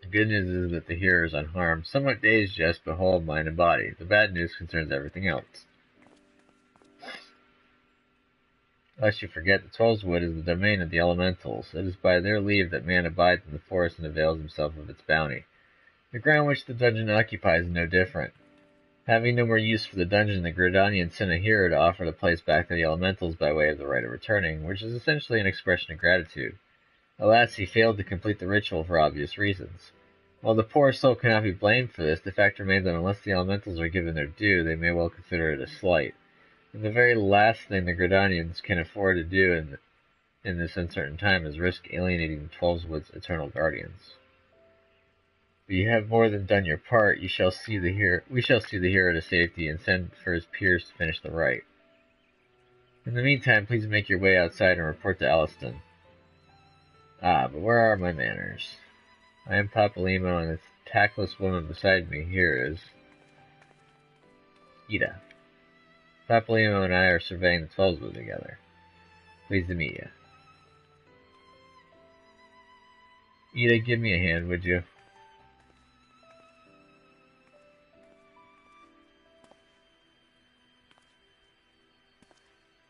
The good news is that the hearer is unharmed. Somewhat dazed, yes, but whole of mind and body. The bad news concerns everything else. Lest you forget, the Twelveswood is the domain of the elementals. It is by their leave that man abides in the forest and avails himself of its bounty. The ground which the dungeon occupies is no different. Having no more use for the dungeon, the Gridanians sent a hero to offer the place back to the elementals by way of the right of returning, which is essentially an expression of gratitude. Alas, he failed to complete the ritual for obvious reasons. While the poor soul cannot be blamed for this, the fact remains that unless the elementals are given their due, they may well consider it a slight. And the very last thing the Gridanians can afford to do in this uncertain time is risk alienating the Twelveswood's eternal guardians. But you have more than done your part. We shall see the hero to safety and send for his peers to finish the rite. In the meantime, please make your way outside and report to Alliston. Ah, but where are my manners? I am Papalimo, and the tactless woman beside me here is Ida. Papalimo and I are surveying the Twelveswood together. Pleased to meet you. Ida, give me a hand, would you?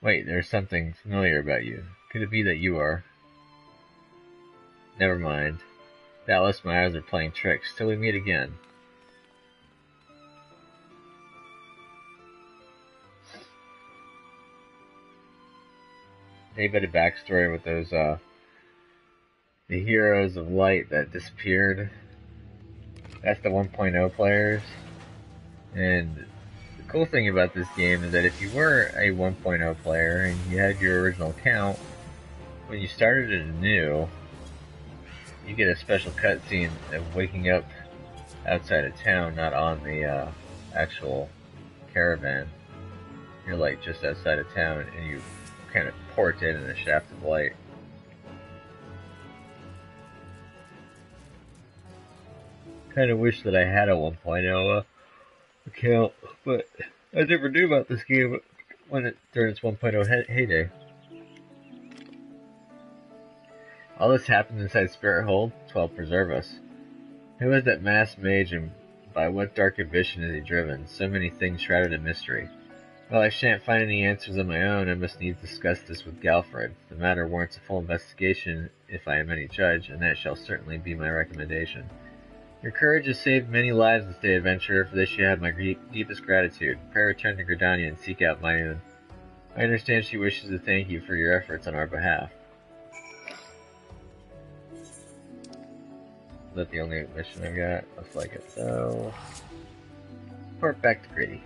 Wait, there's something familiar about you. Could it be that you are? Never mind. Doubtless my eyes are playing tricks. Till we meet again. Anybody backstory with those, the heroes of light that disappeared? That's the 1.0 players. And the cool thing about this game is that if you were a 1.0 player and you had your original account, when you started it anew, you get a special cutscene of waking up outside of town, not on the actual caravan. You're like just outside of town and you kind of port in a shaft of light. Kind of wish that I had a 1.0 account, but I never knew about this game during its 1.0 heyday. All this happened inside Spirit Hold. 12 preserve us. Who is that masked mage, and by what dark ambition is he driven? So many things shrouded in mystery. While I shan't find any answers of my own, I must needs discuss this with Galfred. The matter warrants a full investigation, if I am any judge, and that shall certainly be my recommendation. Your courage has saved many lives this day, adventurer. For this you have my deepest gratitude. Pray return to Gridania and seek out Mayun. I understand she wishes to thank you for your efforts on our behalf. Is that the only mission I've got? Looks like it. So, report back to Gritty.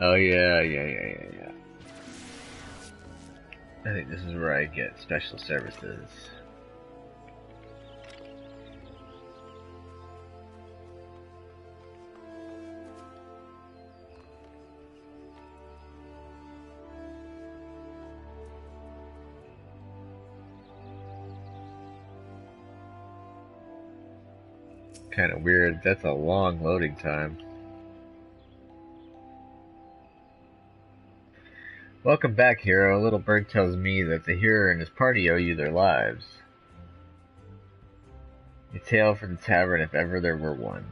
Oh yeah. I think this is where I get special services. Kind of weird. That's a long loading time. Welcome back, hero. Little bird tells me that the hero and his party owe you their lives. A tale for the tavern if ever there were one.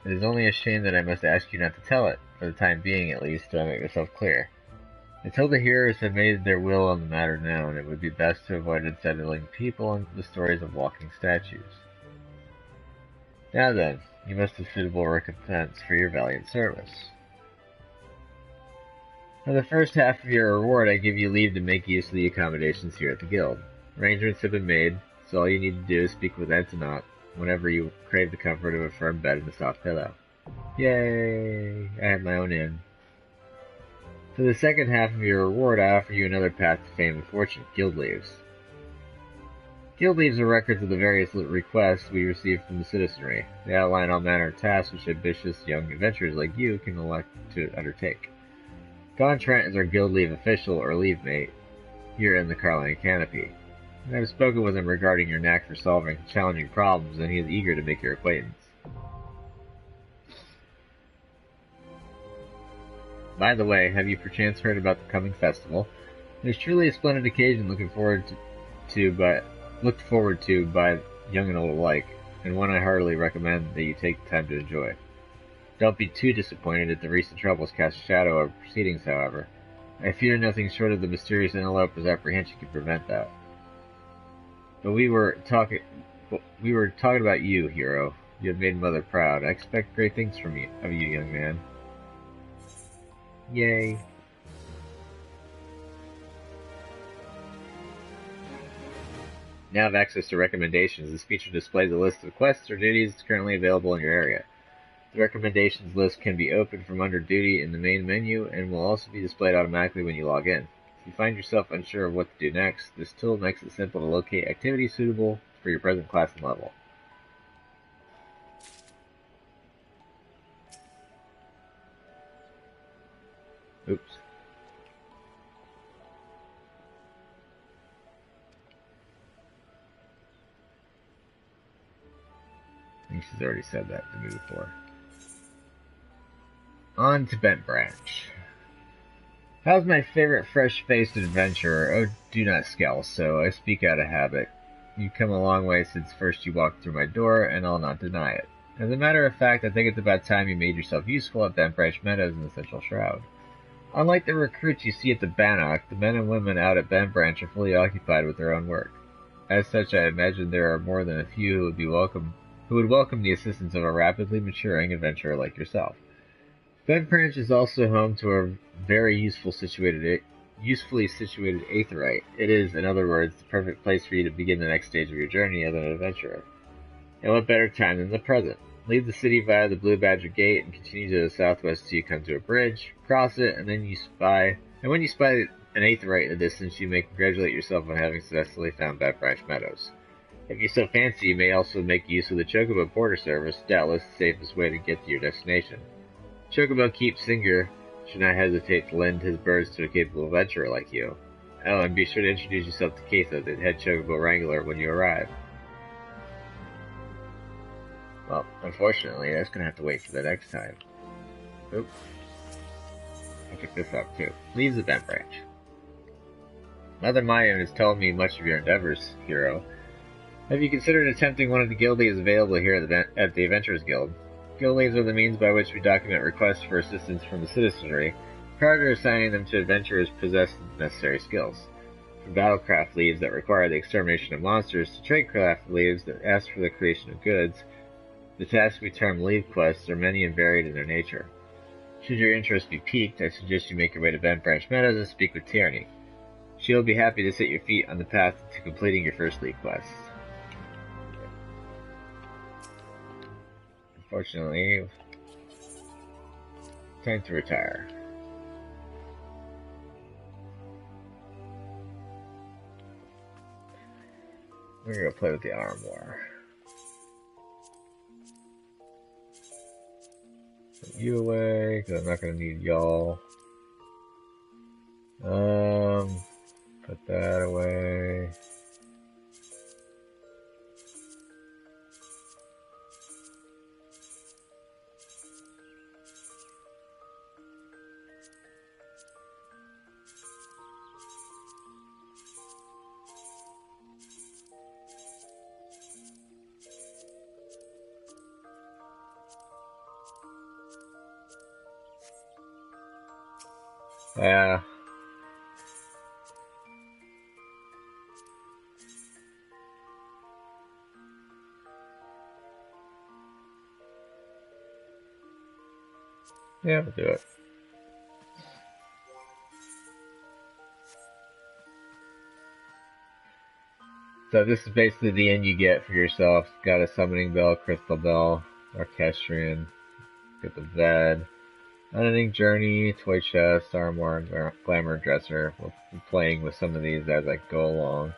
It is only a shame that I must ask you not to tell it, for the time being at least, till I make myself clear. Until the hearers have made their will on the matter known, it would be best to avoid unsettling people into the stories of walking statues. Now then, you must have suitable recompense for your valiant service. For the first half of your reward, I give you leave to make use of the accommodations here at the guild. Arrangements have been made, so all you need to do is speak with Antonot whenever you crave the comfort of a firm bed and a soft pillow. Yay! I have my own inn. For the second half of your reward, I offer you another path to fame and fortune, guild leaves. Guild leaves are records of the various requests we receive from the citizenry. They outline all manner of tasks which ambitious young adventurers like you can elect to undertake. Gontran is our guild leave official or leave mate here in the Carline Canopy. I have spoken with him regarding your knack for solving challenging problems, and he is eager to make your acquaintance. By the way, have you perchance heard about the coming festival? It is truly a splendid occasion looked forward to by young and old alike, and one I heartily recommend that you take the time to enjoy. Don't be too disappointed if the recent troubles cast a shadow over proceedings, however. I fear nothing short of the mysterious interloper's apprehension can prevent that. But we were talking about you, hero. You have made Mother proud. I expect great things of you, young man. Yay. Now have access to recommendations. This feature displays a list of quests or duties currently available in your area. The recommendations list can be opened from under duty in the main menu and will also be displayed automatically when you log in. If you find yourself unsure of what to do next, this tool makes it simple to locate activities suitable for your present class and level. Oops. I think she's already said that to me before. On to Bent Branch. How's my favorite fresh-faced adventurer? Oh, do not scowl so, I speak out of habit. You've come a long way since first you walked through my door, and I'll not deny it. As a matter of fact, I think it's about time you made yourself useful at Bent Branch Meadows in the Central Shroud. Unlike the recruits you see at the Bannock, the men and women out at Bent Branch are fully occupied with their own work. As such, I imagine there are more than a few who would welcome the assistance of a rapidly maturing adventurer like yourself. Bent Branch is also home to a very usefully situated aetheryte. It is, in other words, the perfect place for you to begin the next stage of your journey as an adventurer. And what better time than the present? Leave the city via the Blue Badger Gate and continue to the southwest till you come to a bridge, cross it, and when you spy an aetheryte in the distance, you may congratulate yourself on having successfully found Bent Branch Meadows. If you so fancy, you may also make use of the Chocobo Porter Service, doubtless the safest way to get to your destination. Chocobo Keep Singer should not hesitate to lend his birds to a capable adventurer like you. Oh, and be sure to introduce yourself to Queso, the head Chocobo Wrangler, when you arrive. Well, unfortunately, that's gonna have to wait for the next time. Oops. I'll pick this up too. Leaves the vent branch. Mother Maya has told me much of your endeavors, hero. Have you considered attempting one of the guild leaves available here at the Adventurers Guild? Guild leaves are the means by which we document requests for assistance from the citizenry, prior to assigning them to adventurers possess necessary skills. From battlecraft leaves that require the extermination of monsters to tradecraft leaves that ask for the creation of goods, the tasks we term leave quests are many and varied in their nature. Should your interest be piqued, I suggest you make your way to Vent Branch Meadows and speak with Tierney. She will be happy to set your feet on the path to completing your first league quest. Unfortunately, time to retire. We're gonna play with the arm war. Put you away, because I'm not gonna need y'all. Put that away. Yeah. Yeah, we'll do it. So this is basically the end you get for yourself. Got a summoning bell, crystal bell, orchestrion, get the bed, unending journey, toy chest, armor, and glamour dresser. We'll be playing with some of these as I go along.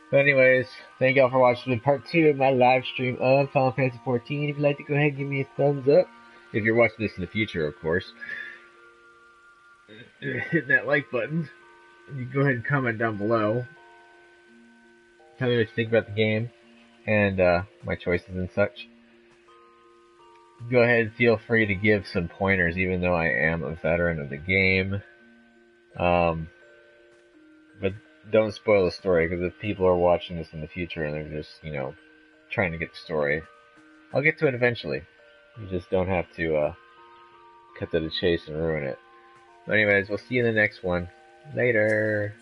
But anyways, thank y'all for watching part 2 of my live stream of Final Fantasy XIV. If you'd like to go ahead and give me a thumbs up, if you're watching this in the future, of course, hitting that like button. You go ahead and comment down below. Tell me what you think about the game and my choices and such. Go ahead and feel free to give some pointers, even though I am a veteran of the game. But don't spoil the story, because if people are watching this in the future and they're just, trying to get the story, I'll get to it eventually. You just don't have to cut to the chase and ruin it. But anyways, we'll see you in the next one. Later!